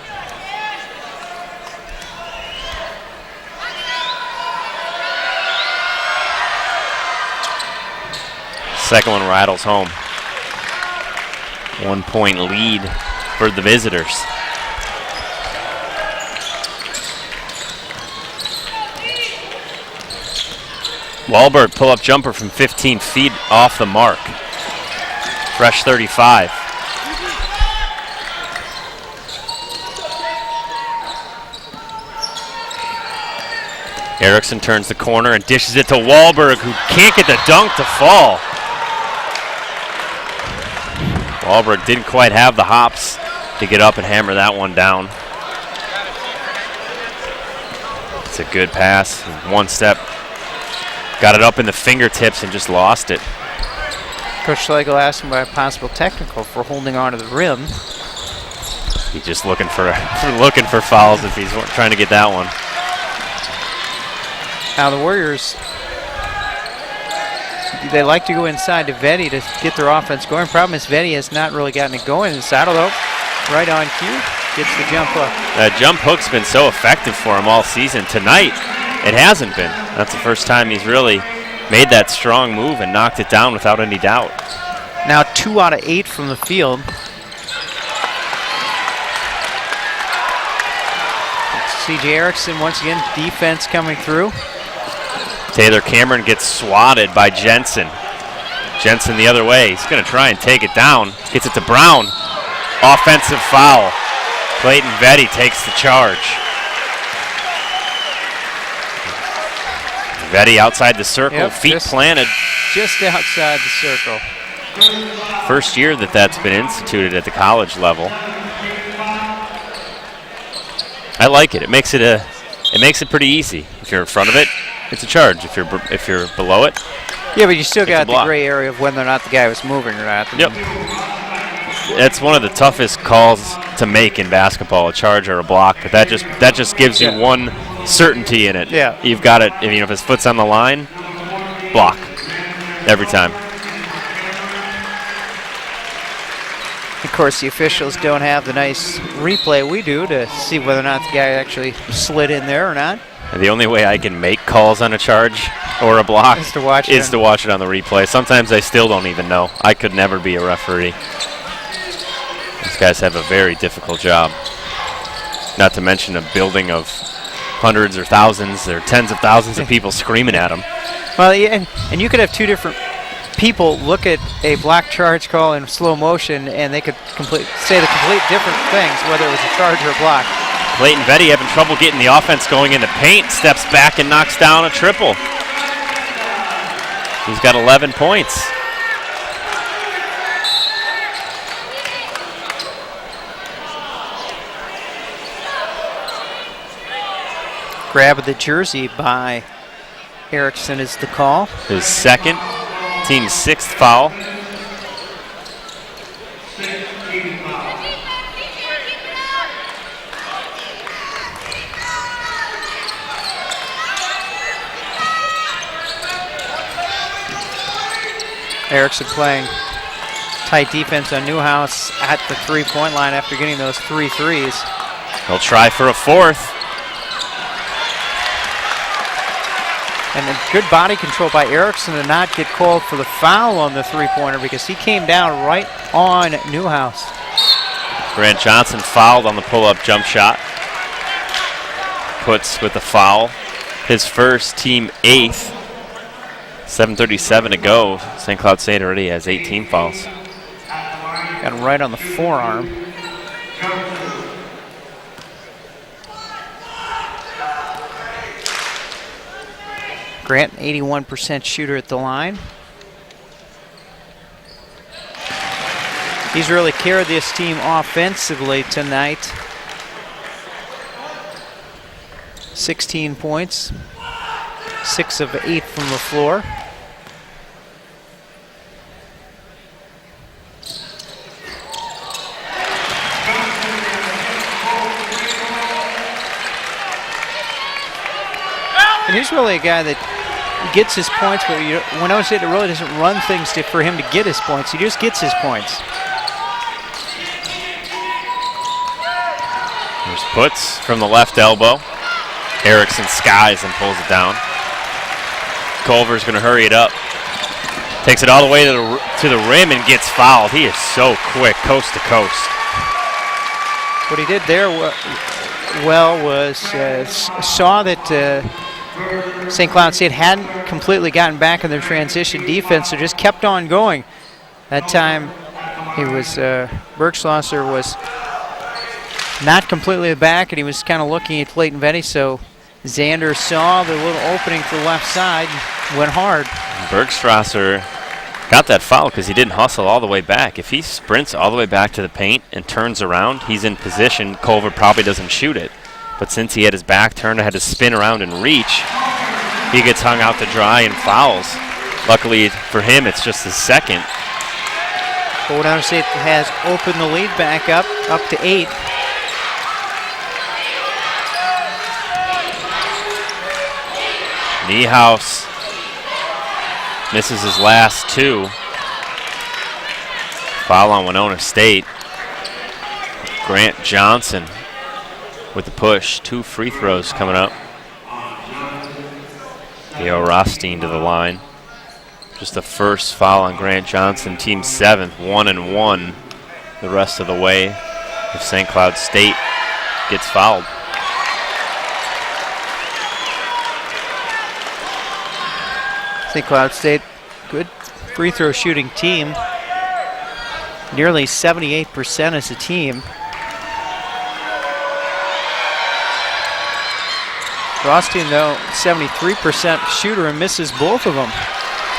Second one rattles home. 1 point lead for the visitors. Wahlberg pull-up jumper from 15 feet off the mark. Fresh 35. Erickson turns the corner and dishes it to Wahlberg, who can't get the dunk to fall. Wahlberg didn't quite have the hops to get up and hammer that one down. It's a good pass. One step. Got it up in the fingertips and just lost it. Coach Schlegel asked him about a possible technical for holding on to the rim. He's just looking for fouls if he's trying to get that one. Now the Warriors, they like to go inside to Vetty to get their offense going. Problem is Vetty has not really gotten it going inside, although right on cue, gets the jump hook. That jump hook's been so effective for him all season. Tonight, it hasn't been. That's the first time he's really made that strong move and knocked it down without any doubt. Now 2 out of 8 from the field. C.J. Erickson once again, defense coming through. Taylor Cameron gets swatted by Jensen. Jensen the other way. He's going to try and take it down. Gets it to Brown. Offensive foul. Clayton Vetty takes the charge. Vetty outside the circle, feet planted. Just outside the circle. First year that's been instituted at the college level. I like it. It makes it pretty easy. If you're in front of it, it's a charge. If you're below it, yeah, but you still got the block. gray area of whether or not the guy was moving or not. Yep. That's one of the toughest calls to make in basketball, a charge or a block. But that just gives you one certainty in it. Yeah. You've got it. If his foot's on the line, block every time. Of course, the officials don't have the nice replay we do to see whether or not the guy actually slid in there or not. And the only way I can make calls on a charge or a block is to watch it on the replay. Sometimes I still don't even know. I could never be a referee. These guys have a very difficult job. Not to mention a building of hundreds or thousands or tens of thousands of people screaming at them. Well, yeah, and you could have two different people look at a block charge call in slow motion, and they could say the complete different things, whether it was a charge or a block. Clayton Vetty having trouble getting the offense going in the paint, steps back and knocks down a triple. He's got 11 points. Grab of the jersey by Erickson is the call. His second, team's sixth foul. Erickson playing tight defense on Newhouse at the three-point line after getting those 3 threes. He'll try for a fourth. And a good body control by Erickson to not get called for the foul on the three-pointer because he came down right on Newhouse. Grant Johnson fouled on the pull-up jump shot. Puts with the foul. His first, team 8th. 7:37 to go. St. Cloud State already has 18 fouls. Got him right on the forearm. Grant, 81% shooter at the line. He's really carried this team offensively tonight. 16 points, 6 of 8 from the floor. And he's really a guy that gets his points, but when I would say it really doesn't run things for him to get his points. He just gets his points. There's puts from the left elbow. Erickson skies and pulls it down. Culver's going to hurry it up. Takes it all the way to the rim and gets fouled. He is so quick, coast to coast. What he did there was saw that St. Cloud State hadn't completely gotten back in their transition defense, so just kept on going. That time, he was Bergschlosser was not completely back, and he was kind of looking at Clayton Vetty, so Zander saw the little opening to the left side and went hard. Bergschlosser got that foul because he didn't hustle all the way back. If he sprints all the way back to the paint and turns around, he's in position. Culver probably doesn't shoot it. But since he had his back turned and had to spin around and reach, he gets hung out to dry and fouls. Luckily for him, it's just his second. Untitled State has opened the lead back up to 8. Niehaus misses his last 2. Foul on Winona State. Grant Johnson with the push. 2 free throws coming up. Theo Rothstein to the line. Just the first foul on Grant Johnson. Team 7th, 1-1 the rest of the way if St. Cloud State gets fouled. St. Cloud State, good free throw shooting team. Nearly 78% as a team. Rothstein, though, 73% shooter and misses both of them.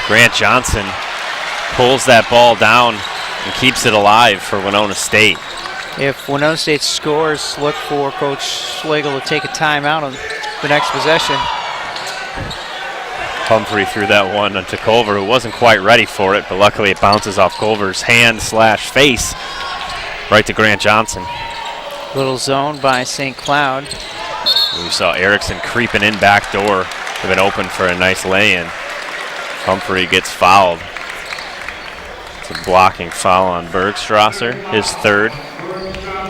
Grant Johnson pulls that ball down and keeps it alive for Winona State. If Winona State scores, look for Coach Schlegel to take a timeout on the next possession. Humphrey threw that one to Culver, who wasn't quite ready for it, but luckily it bounces off Culver's hand/face right to Grant Johnson. Little zone by St. Cloud. We saw Erickson creeping in back door. They've been open for a nice lay-in. Humphrey gets fouled. It's a blocking foul on Bergstrasser, his third.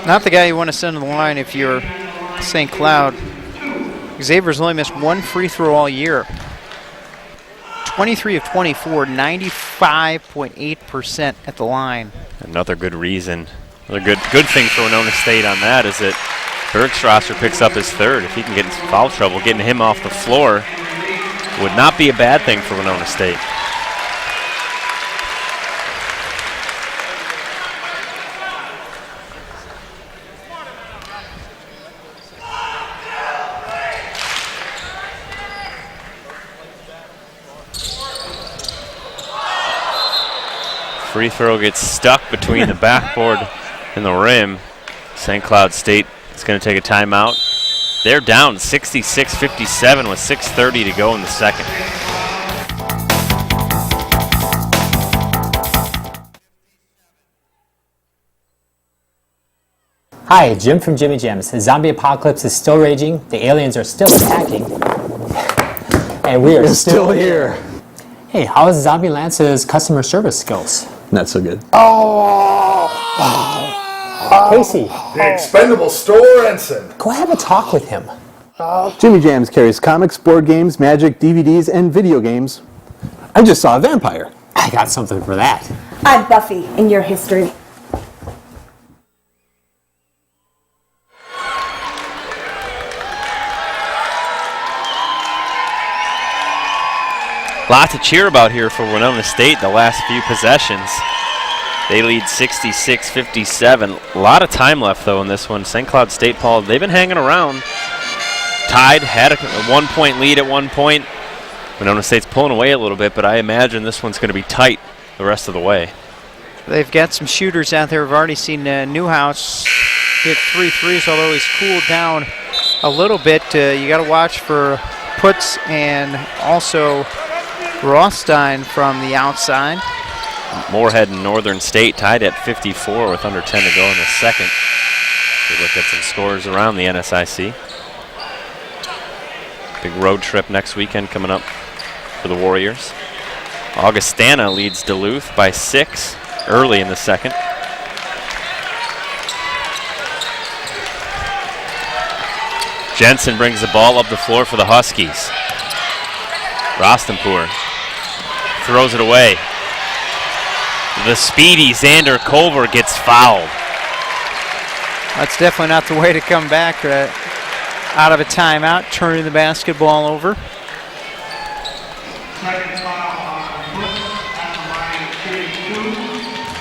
Not the guy you want to send to the line if you're St. Cloud. Xavier's only missed one free throw all year. 23 of 24, 95.8% at the line. Another good reason. Another good thing for Winona State on that is that Bergstrasser picks up his third. If he can get in foul trouble, getting him off the floor would not be a bad thing for Winona State. Free throw gets stuck between the backboard and the rim. St. Cloud State is going to take a timeout. They're down 66-57 with 6:30 to go in the second. Hi, Jim from Jimmy Jams. The zombie apocalypse is still raging, the aliens are still attacking, and we are still here. Hey, how is Zombie Lance's customer service skills? Not so good. Casey. The expendable store ensign. Go have a talk with him. Jimmy Jams carries comics, board games, magic, DVDs, and video games. I just saw a vampire. I got something for that. I'm Buffy in your history. Lot to cheer about here for Winona State the last few possessions. They lead 66-57. A lot of time left, though, in this one. St. Cloud State, Paul, they've been hanging around. Tied, had a 1-point lead at one point. Winona State's pulling away a little bit, but I imagine this one's going to be tight the rest of the way. They've got some shooters out there. We've already seen Newhouse hit 3 threes, although he's cooled down a little bit. You got to watch for puts and also Rothstein from the outside. Moorhead and Northern State tied at 54 with under 10 to go in the second. We look at some scores around the NSIC. Big road trip next weekend coming up for the Warriors. Augustana leads Duluth by 6 early in the second. Jensen brings the ball up the floor for the Huskies. Rostenpour throws it away. The speedy Zander Culver gets fouled. That's definitely not the way to come back out of a timeout, turning the basketball over.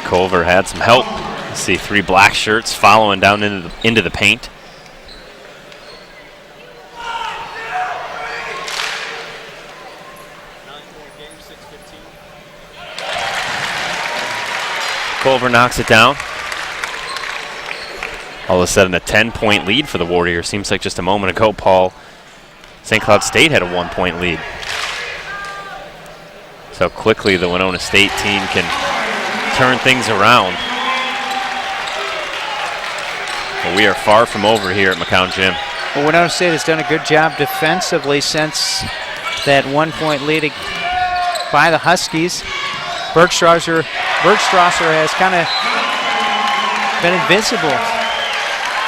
Culver had some help. You see 3 black shirts following down into the paint. Culver knocks it down. All of a sudden, a 10-point lead for the Warriors. Seems like just a moment ago, Paul, St. Cloud State had a 1-point lead. So quickly the Winona State team can turn things around. But we are far from over here at McCown Gym. Well, Winona State has done a good job defensively since that 1-point lead by the Huskies. Bergstrasser has kind of been invincible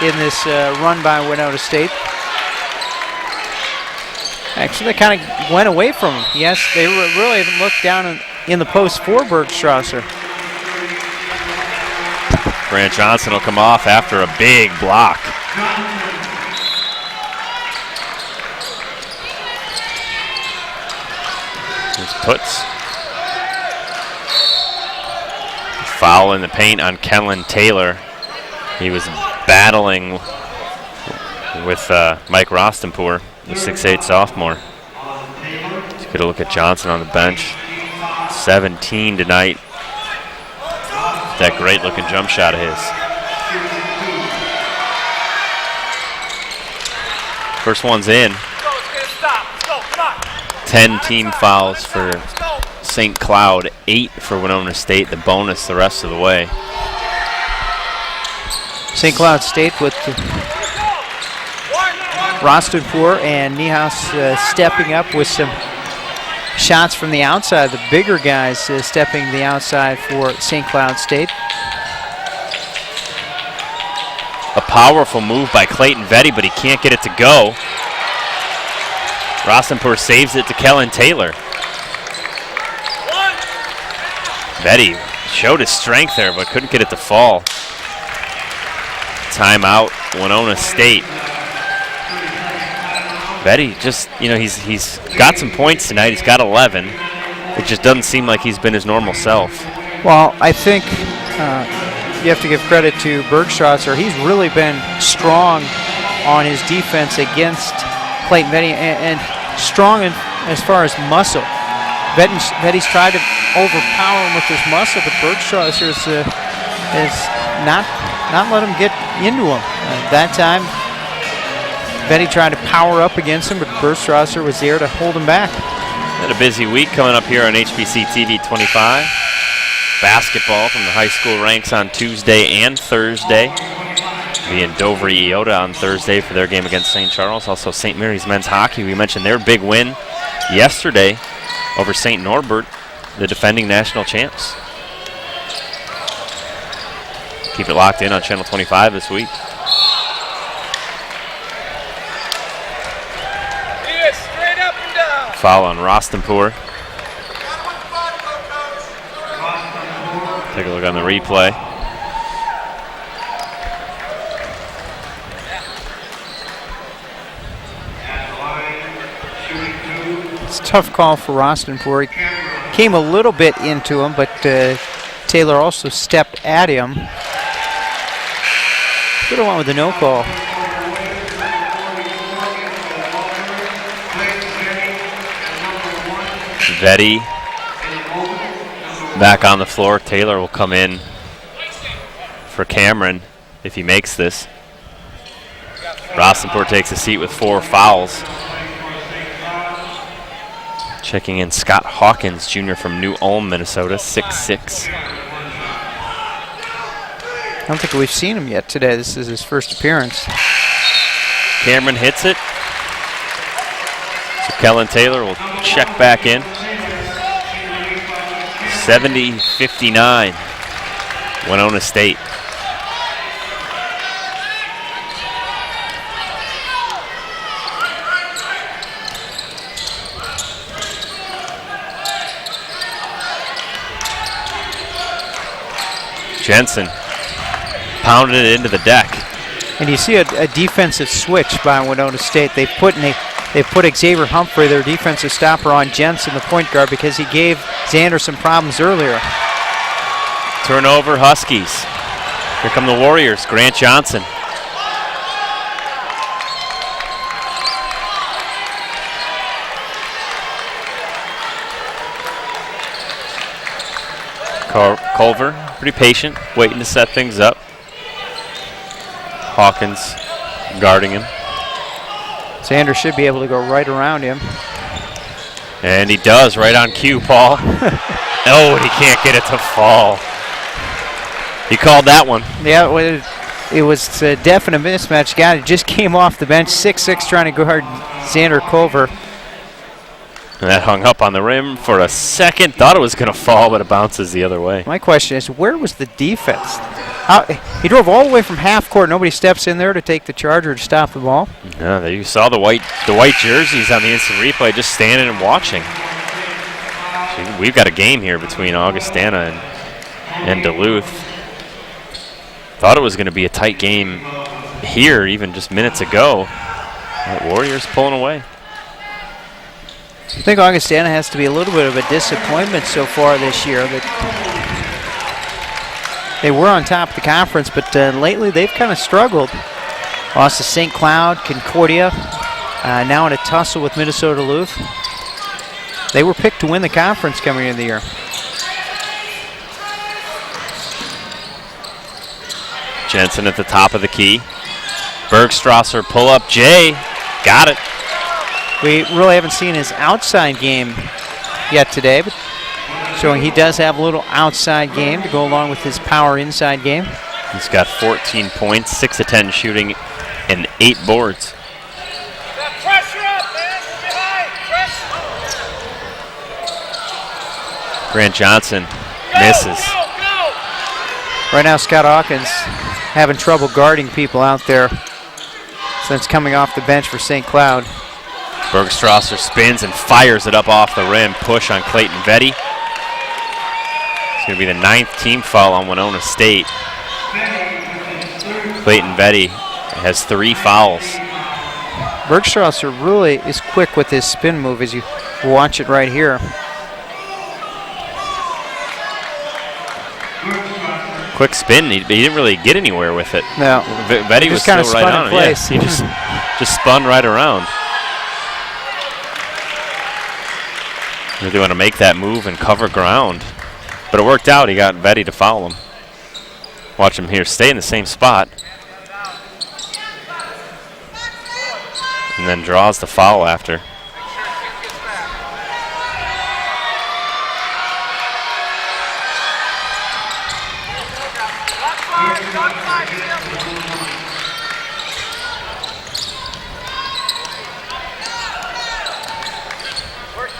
in this run by Winona State. Actually, they kind of went away from him. Yes, they really looked down in the post for Bergstrasser. Grant Johnson will come off after a big block. Here's Putz. Foul in the paint on Kellen Taylor. He was battling with Mike Rostenpour, the 6'8 sophomore. Let's get a look at Johnson on the bench. 17 tonight that great-looking jump shot of his. First one's in. 10 team fouls for St. Cloud, 8 for Winona State, the bonus the rest of the way. St. Cloud State with Rostenpour and Niehaus stepping up with some shots from the outside. The bigger guys stepping the outside for St. Cloud State. A powerful move by Clayton Vetty, but he can't get it to go. Rostenpour saves it to Kellen Taylor. Vetty showed his strength there, but couldn't get it to fall. Timeout, Winona State. Vetty just, he's got some points tonight. He's got 11. It just doesn't seem like he's been his normal self. Well, I think you have to give credit to Bergstrasser. He's really been strong on his defense against Clayton Vetty and strong as far as muscle. Vetty's tried to overpower him with his muscle, but Bergstrasser has not let him get into him. That time, Vetty tried to power up against him, but Bergstrasser was there to hold him back. Had a busy week coming up here on HBC TV 25. Basketball from the high school ranks on Tuesday and Thursday. Be in Dover Iota on Thursday for their game against St. Charles. Also St. Mary's men's hockey. We mentioned their big win yesterday over St. Norbert, the defending national champs. Keep it locked in on Channel 25 this week. Foul on Rostenpour. Take a look on the replay. It's a tough call for Rostenpour. He came a little bit into him, but Taylor also stepped at him. Could have went with the no call. Vetty back on the floor. Taylor will come in for Cameron if he makes this. Rostenpour takes a seat with 4 fouls. Checking in Scott Hawkins, junior from New Ulm, Minnesota, 6'6". I don't think we've seen him yet today. This is his first appearance. Cameron hits it. So Kellen Taylor will check back in. 70-59, Winona State. Jensen pounded it into the deck. And you see a defensive switch by Winona State. They put Xavier Humphrey, their defensive stopper, on Jensen, the point guard, because he gave Zander some problems earlier. Turnover, Huskies. Here come the Warriors, Grant Johnson. Culver, pretty patient, waiting to set things up. Hawkins guarding him. Zander should be able to go right around him. And he does, right on cue, Paul. Oh, and he can't get it to fall. He called that one. Yeah, it was a definite mismatch. Guy just came off the bench, 6'6", trying to guard Zander Culver. And that hung up on the rim for a second. Thought it was going to fall, but it bounces the other way. My question is, where was the defense? He drove all the way from half court. Nobody steps in there to take the charge or to stop the ball. Yeah, you saw the white jerseys on the instant replay, just standing and watching. See, we've got a game here between Augustana and Duluth. Thought it was going to be a tight game here, even just minutes ago. The Warriors pulling away. I think Augustana has to be a little bit of a disappointment so far this year. That they were on top of the conference, but lately they've kind of struggled. Lost to St. Cloud, Concordia, now in a tussle with Minnesota Duluth. They were picked to win the conference coming into the year. Jensen at the top of the key. Bergstrasser pull up. Jay got it. We really haven't seen his outside game yet today, but showing he does have a little outside game to go along with his power inside game. He's got 14 points, 6 of 10 shooting, and 8 boards. Grant Johnson misses. Right now, Scott Hawkins having trouble guarding people out there since coming off the bench for St. Cloud. Bergstrasser spins and fires it up off the rim. Push on Clayton Vetty. It's going to be the 9th team foul on Winona State. Clayton Vetty has 3 fouls. Bergstrasser really is quick with his spin move as you watch it right here. Quick spin, he didn't really get anywhere with it. No. Vetty was still right on it. Yeah, he just spun right around. Really want to make that move and cover ground. But it worked out. He got Vetty to foul him. Watch him here stay in the same spot. And then draws the foul after.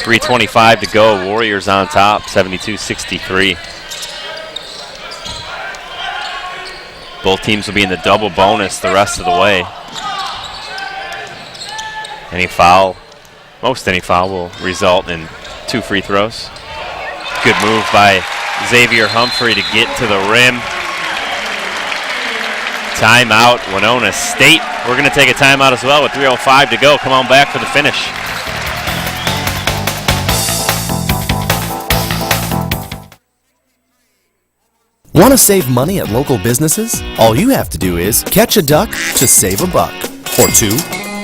.325 to go. Warriors on top, 72-63. Both teams will be in the double bonus the rest of the way. Any foul, most any foul will result in 2 free throws. Good move by Xavier Humphrey to get to the rim. Timeout, Winona State. We're going to take a timeout as well with 3:05 to go. Come on back for the finish. Want to save money at local businesses? All you have to do is catch a duck to save a buck, or 2,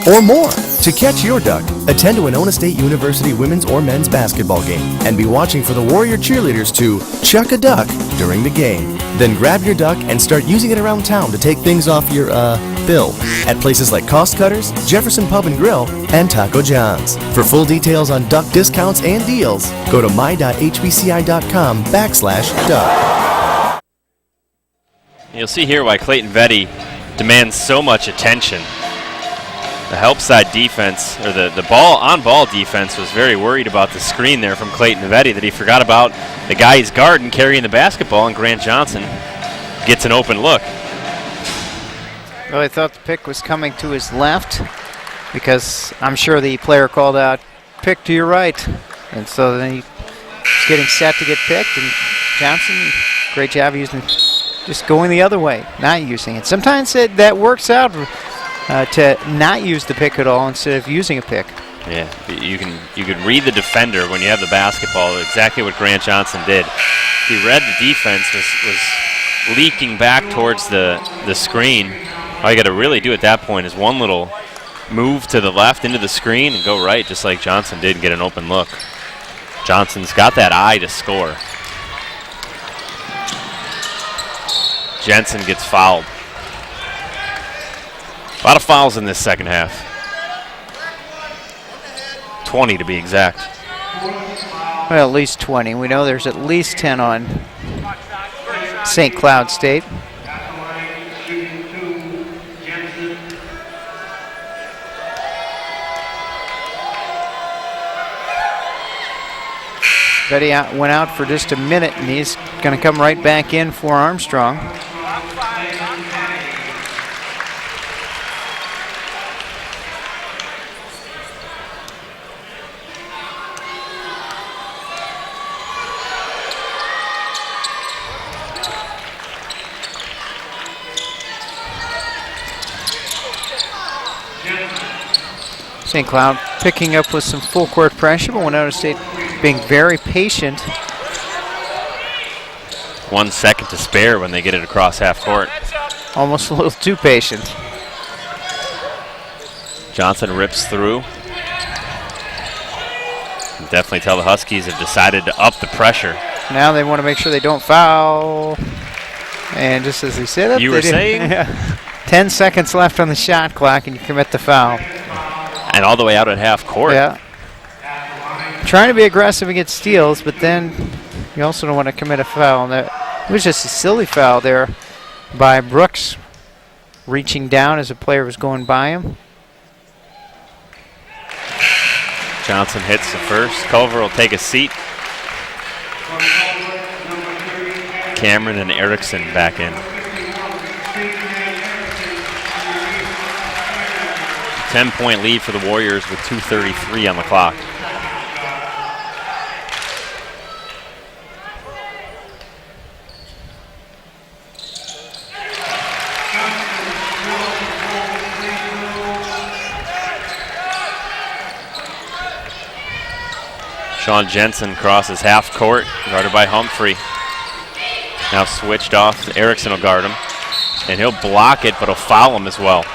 or more. To catch your duck, attend a Winona State University women's or men's basketball game and be watching for the Warrior cheerleaders to chuck a duck during the game. Then grab your duck and start using it around town to take things off your, bill at places like Cost Cutters, Jefferson Pub and Grill, and Taco John's. For full details on duck discounts and deals, go to my.hbci.com/duck. You'll see here why Clayton Vetty demands so much attention. The help side defense, or the on-ball defense, was very worried about the screen there from Clayton Vetty that he forgot about the guy he's guarding carrying the basketball, and Grant Johnson gets an open look. Well, I thought the pick was coming to his left because I'm sure the player called out, pick to your right. And so then he's getting set to get picked, and Johnson, great job using just going the other way, not using it. Sometimes that works out to not use the pick at all instead of using a pick. Yeah, you can read the defender when you have the basketball, exactly what Grant Johnson did. He read the defense, was leaking back towards the screen. All you got to really do at that point is one little move to the left into the screen and go right, just like Johnson did, and get an open look. Johnson's got that eye to score. Jensen gets fouled. A lot of fouls in this second half. 20 to be exact. Well, at least 20. We know there's at least 10 on StCloudState. Vetty went out for just a minute, and he's going to come right back in for Armstrong. St. Cloud picking up with some full court pressure, but Winona State being very patient. 1 second to spare when they get it across half court. Almost a little too patient. Johnson rips through. You can definitely tell the Huskies have decided to up the pressure. Now they want to make sure they don't foul. And just as he said it, You were saying? 10 seconds left on the shot clock, and you commit the foul. And all the way out at half court. Yeah. Trying to be aggressive against steals, but then you also don't want to commit a foul. And it was just a silly foul there by Brooks, reaching down as a player was going by him. Johnson hits the first. Culver will take a seat. Cameron and Erickson back in. 10-point lead for the Warriors with 2:33 on the clock. Sean Jensen crosses half court, guarded by Humphrey. Now switched off. Erickson will guard him. And he'll block it, but he'll foul him as well.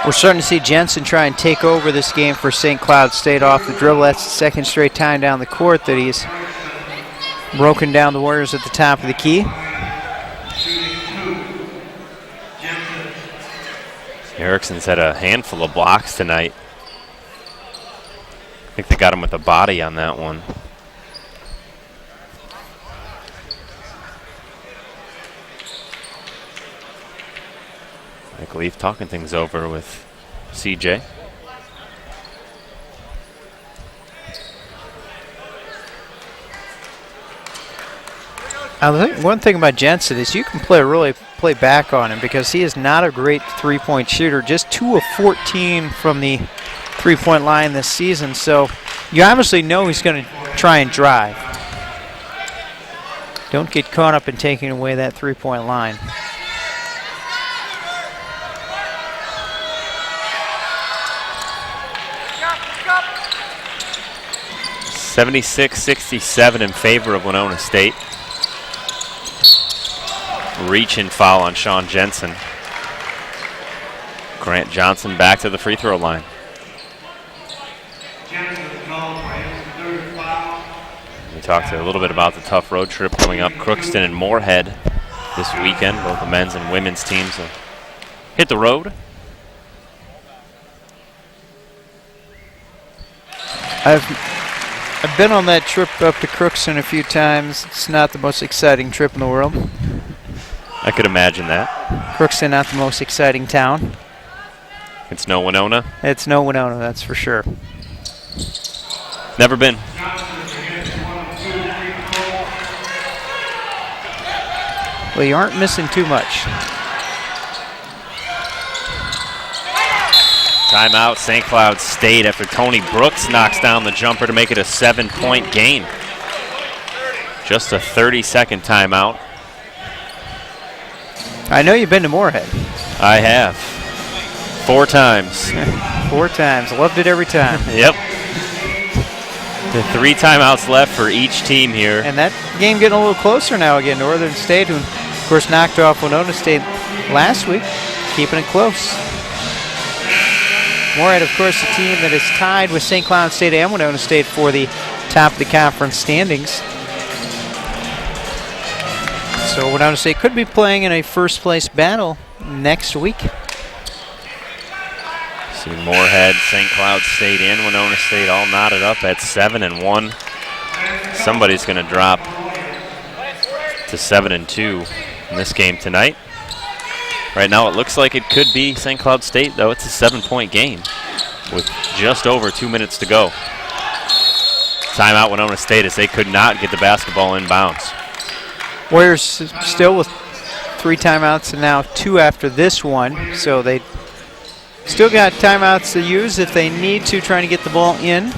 We're starting to see Jensen try and take over this game for St. Cloud State off the dribble. That's the second straight time down the court that he's broken down the Warriors at the top of the key. Erickson's had a handful of blocks tonight. I think they got him with a body on that one. Mike Leaf talking things over with CJ. I think one thing about Jensen is you can really play back on him because he is not a great three-point shooter. Just 2 of 14 from the three-point line this season, so you obviously know he's going to try and drive. Don't get caught up in taking away that three-point line. (76-67) in favor of Winona State. Reach and foul on Sean Jensen. Grant Johnson back to the free throw line. We talked a little bit about the tough road trip coming up. Crookston and Moorhead this weekend. Both the men's and women's teams will hit the road. I've been on that trip up to Crookston a few times. It's not the most exciting trip in the world. I could imagine that. Crookston, not the most exciting town. It's no Winona? It's no Winona, that's for sure. Never been. Well, you aren't missing too much. Timeout, St. Cloud State after Tony Brooks knocks down the jumper to make it a 7-point game. Just a 30-second timeout. I know you've been to Moorhead. I have. 4 times. 4 times. Loved it every time. Yep. The 3 timeouts left for each team here. And that game getting a little closer now again. Northern State, who of course knocked off Winona State last week, keeping it close. Moorhead, of course, a team that is tied with St. Cloud State and Winona State for the top of the conference standings. So Winona State could be playing in a first-place battle next week. See Moorhead, St. Cloud State, and Winona State all knotted up at 7-1. Somebody's going to drop to 7-2 in this game tonight. Right now it looks like it could be St. Cloud State, though. It's a 7-point game with just over 2 minutes to go. Timeout Winona State as they could not get the basketball inbounds. Warriors still with 3 timeouts and now 2 after this one. So they still got timeouts to use if they need to, trying to get the ball in.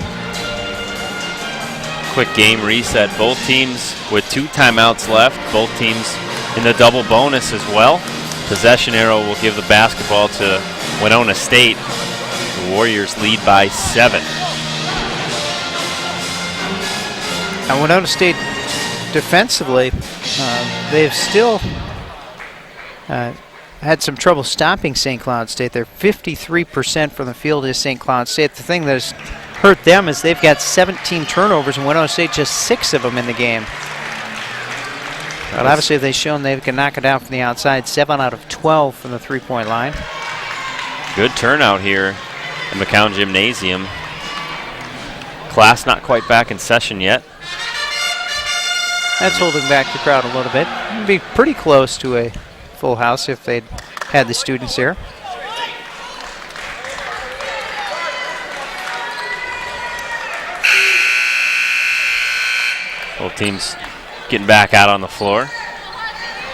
Quick game reset. Both teams with 2 timeouts left. Both teams in the double bonus as well. Possession arrow will give the basketball to Winona State. The Warriors lead by 7. And Winona State defensively, they've still had some trouble stopping St. Cloud State. They're 53% from the field is St. Cloud State. The thing that has hurt them is they've got 17 turnovers and Winona State just 6 of them in the game. But obviously they've shown they can knock it down from the outside. 7 out of 12 from the three-point line. Good turnout here at McCown Gymnasium. Class not quite back in session yet. That's holding back the crowd a little bit. It'd be pretty close to a full house if they'd had the students here. Both teams getting back out on the floor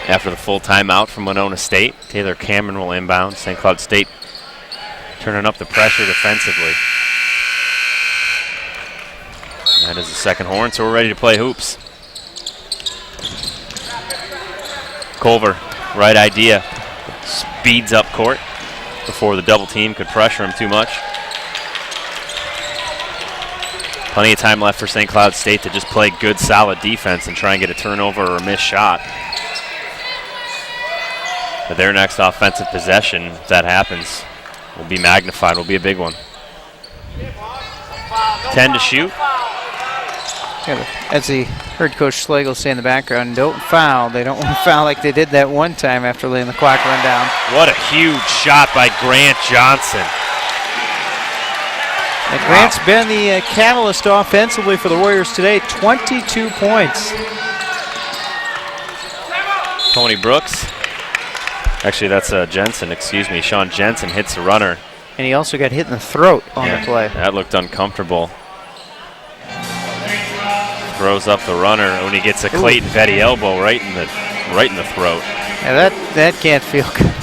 after the full timeout from Winona State. Taylor Cameron will inbound. St. Cloud State turning up the pressure defensively. That is the second horn, so we're ready to play hoops. Culver, right idea. Speeds up court before the double team could pressure him too much. Plenty of time left for St. Cloud State to just play good, solid defense and try and get a turnover or a missed shot. But their next offensive possession, if that happens, will be magnified, will be a big one. 10 to shoot. Yeah, as he heard Coach Schlegel say in the background, don't foul. They don't want to foul like they did that one time after letting the clock run down. What a huge shot by Grant Johnson. And Grant's been the catalyst offensively for the Warriors today. 22 points. Tony Brooks. Actually, that's Jensen, excuse me. Sean Jensen hits the runner. And he also got hit in the throat on the play. That looked uncomfortable. Throws up the runner when he gets a Clayton Vetty elbow right in the throat. Yeah, that can't feel good.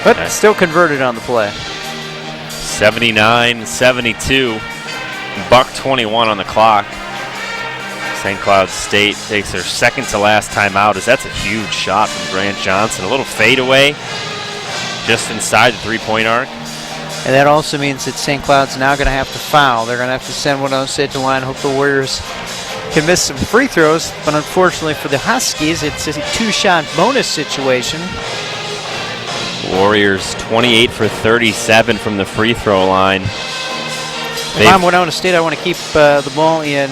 But still converted on the play. 79-72. Buck 21 on the clock. St. Cloud State takes their second to last timeout, as that's a huge shot from Grant Johnson. A little fadeaway just inside the three-point arc. And that also means that St. Cloud's now going to have to foul. They're going to have to send one on the line. Hope the Warriors can miss some free throws. But unfortunately for the Huskies, it's a two-shot bonus situation. Warriors 28 for 37 from the free throw line. If I'm Winona State, I want to keep the ball in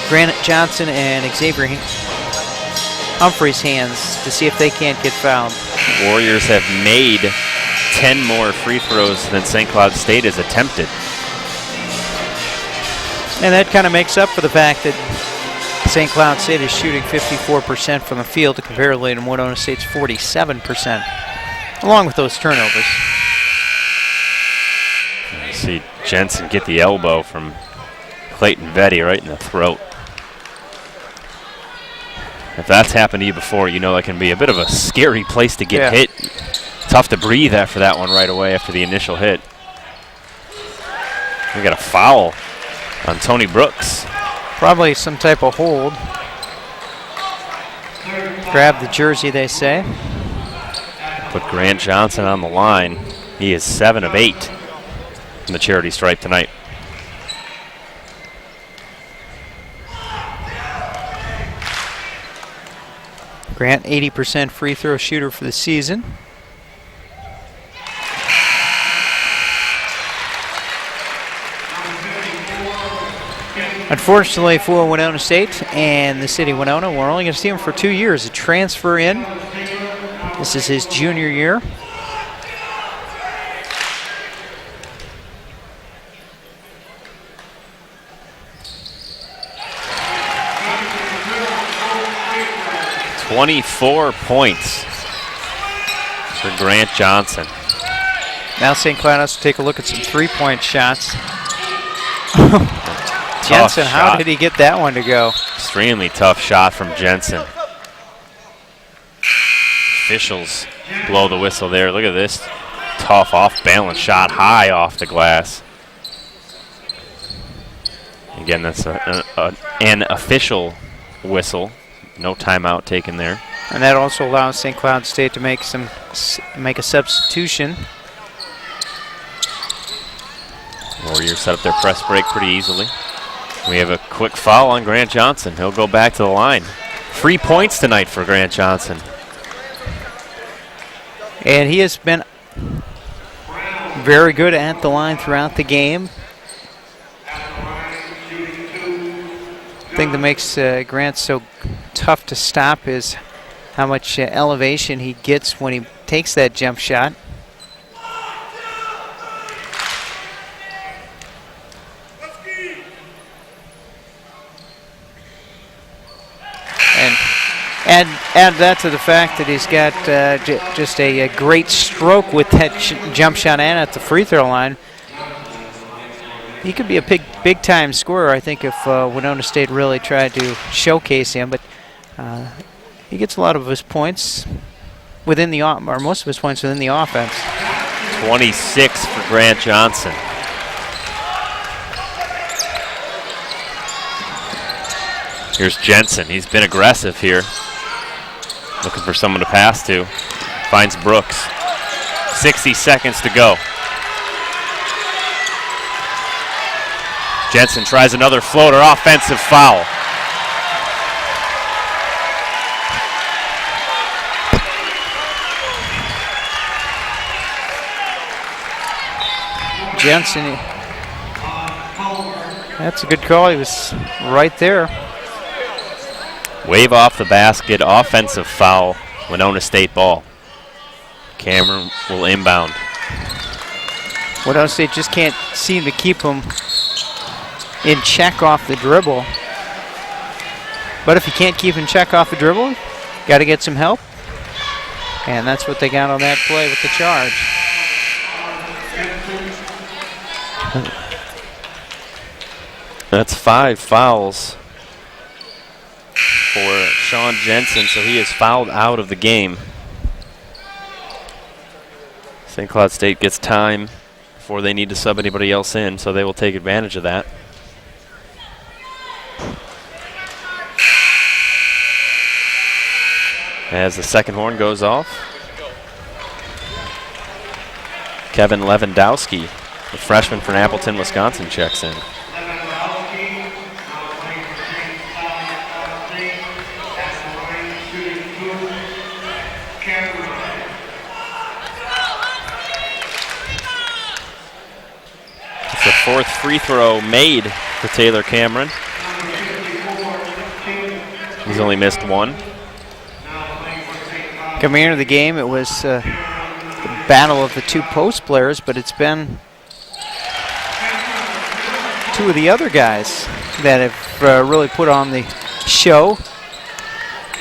Grant Johnson and Xavier Humphrey's hands to see if they can't get fouled. Warriors have made 10 more free throws than St. Cloud State has attempted. And that kind of makes up for the fact that St. Cloud State is shooting 54% from the field comparatively to Winona State's 47%, along with those turnovers. You see Jensen get the elbow from Clayton Vetty right in the throat. If that's happened to you before, you know that can be a bit of a scary place to get hit. Tough to breathe after that one right away after the initial hit. We got a foul on Tony Brooks. Probably some type of hold. Grab the jersey, they say. Put Grant Johnson on the line. He is 7 of 8 in the charity stripe tonight. Grant, 80% free throw shooter for the season. Unfortunately for Winona State and the city of Winona, we're only going to see him for 2 years. A transfer in. This is his junior year. .24 points for Grant Johnson. Now St. Cloud has to take a look at some three-point shots. Jensen, how did he get that one to go? Extremely tough shot from Jensen. Officials blow the whistle there. Look at this tough off-balance shot high off the glass. Again, that's an official whistle. No timeout taken there. And that also allows St. Cloud State to make a substitution. Warriors set up their press break pretty easily. We have a quick foul on Grant Johnson. He'll go back to the line. 3 points tonight for Grant Johnson. And he has been very good at the line throughout the game. The thing that makes Grant so tough to stop is how much elevation he gets when he takes that jump shot. And add that to the fact that he's got just a great stroke with that jump shot and at the free throw line. He could be a big time scorer, I think, if Winona State really tried to showcase him. But he gets a lot of his points within the or most of his points within the offense. 26 for Grant Johnson. Here's Jensen. He's been aggressive here. Looking for someone to pass to. Finds Brooks. 60 seconds to go. Jensen tries another floater. Offensive foul. Jensen, that's a good call. He was right there. Wave off the basket, offensive foul, Winona State ball. Cameron will inbound. Winona State just can't seem to keep him in check off the dribble. But if you can't keep in check off the dribble, got to get some help. And that's what they got on that play with the charge. That's 5 fouls for Sean Jensen, so he is fouled out of the game. St. Cloud State gets time before they need to sub anybody else in, so they will take advantage of that. As the second horn goes off, Kevin Lewandowski, the freshman from Appleton, Wisconsin, checks in. It's the 4th free throw made for Taylor Cameron. He's only missed 1. Coming into the game, it was the battle of the 2 post players, but it's been 2 of the other guys that have really put on the show.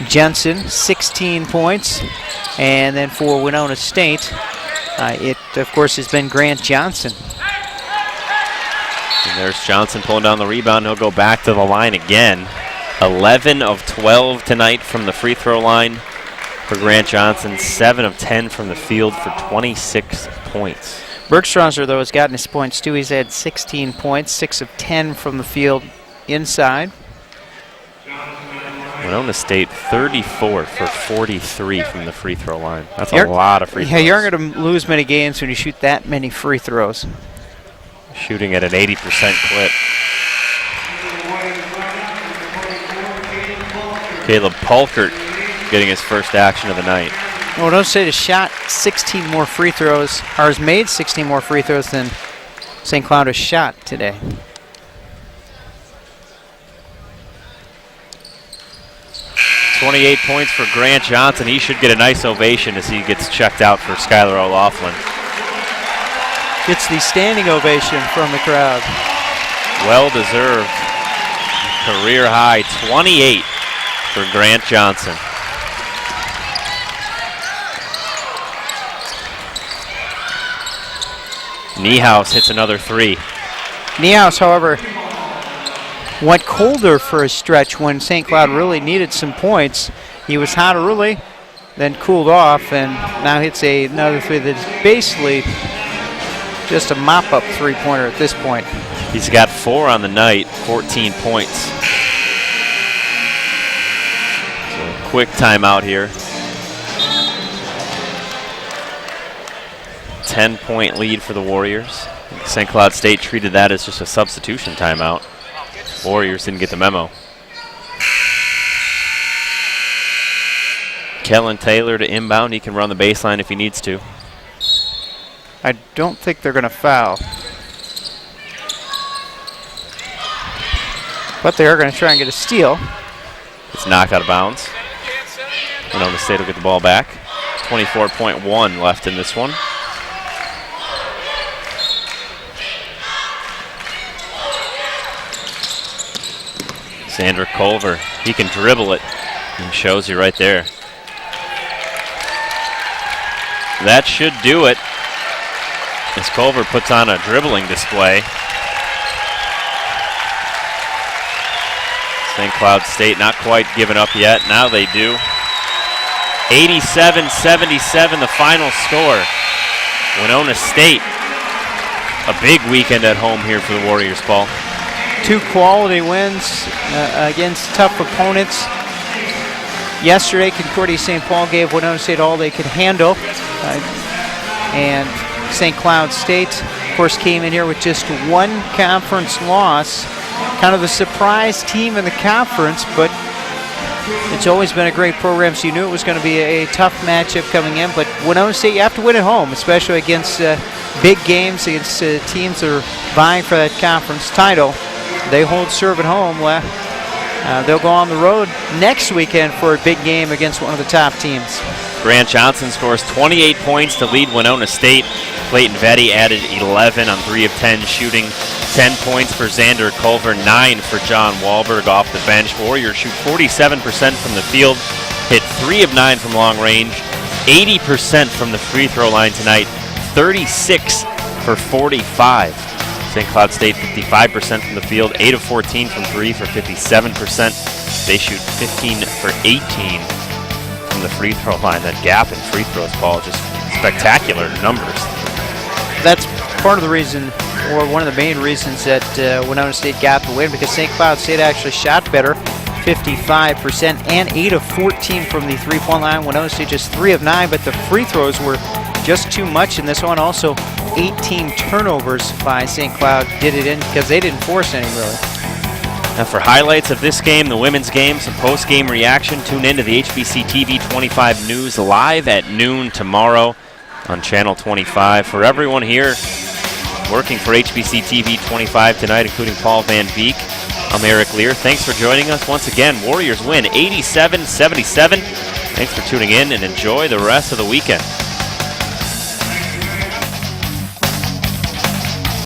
Jensen, 16 points, and then for Winona State, it of course has been Grant Johnson. And there's Johnson pulling down the rebound. He'll go back to the line again. 11 of 12 tonight from the free throw line for Grant Johnson. 7 of 10 from the field for 26 points. Bergstrasser, though, has gotten his points too. He's had 16 points, 6 of 10 from the field inside. Winona State 34 for 43 from the free throw line. That's a lot of free throws. Yeah, you aren't going to lose many games when you shoot that many free throws. Shooting at an 80% clip. Caleb Polkert getting his first action of the night. Winona State has shot 16 more free throws, or has made 16 more free throws than St. Cloud has shot today. .28 points for Grant Johnson. He should get a nice ovation as he gets checked out for Skylar O'Laughlin. Gets the standing ovation from the crowd. Well-deserved. Career high 28 for Grant Johnson. Niehaus hits another 3. Niehaus, however, went colder for a stretch when St. Cloud really needed some points. He was hot early, then cooled off, and now hits another 3 that's basically just a mop-up three-pointer at this point. He's got 4 on the night, 14 points. So quick timeout here. 10-point lead for the Warriors. St. Cloud State treated that as just a substitution timeout. Warriors didn't get the memo. Kellen Taylor to inbound. He can run the baseline if he needs to. I don't think they're going to foul. But they are going to try and get a steal. It's knocked out of bounds. Winona State will get the ball back. 24.1 left in this one. Zander Culver, he can dribble it. And shows you right there. That should do it. As Culver puts on a dribbling display. StCloudState not quite giving up yet. Now they do. 87-77 the final score. Winona State, a big weekend at home here for the Warriors, Paul. 2 quality wins against tough opponents. Yesterday, Concordia St. Paul gave Winona State all they could handle. And StCloudState, of course, came in here with just 1 conference loss. Kind of a surprise team in the conference, but it's always been a great program, so you knew it was going to be a tough matchup coming in. But Winona State, you have to win at home, especially against big games, against teams that are vying for that conference title. They hold serve at home. They'll go on the road next weekend for a big game against one of the top teams. Grant Johnson scores 28 points to lead Winona State. Clayton Vetty added 11 on 3 of 10 shooting. 10 points for Zander Culver, 9 for John Wahlberg off the bench. Warriors shoot 47% from the field, hit 3 of 9 from long range, 80% from the free throw line tonight, 36 for 45. StCloudState 55% from the field, 8 of 14 from 3 for 57%. They shoot 15 for 18 from the free throw line. That gap in free throws, Paul, just spectacular numbers. That's part of the reason, or one of the main reasons that Winona State got the win, because StCloudState actually shot better, 55% and 8 of 14 from the three-point line. Winona State just 3 of 9, but the free throws were just too much in this one. Also, 18 turnovers by St. Cloud did it in because they didn't force any, really. Now for highlights of this game, the women's game, some post-game reaction, tune in to the HBC TV 25 News live at noon tomorrow on Channel 25. For everyone here working for HBC TV 25 tonight, including Paul Van Beek, I'm Eric Lear. Thanks for joining us. Once again, Warriors win 87-77. Thanks for tuning in and enjoy the rest of the weekend.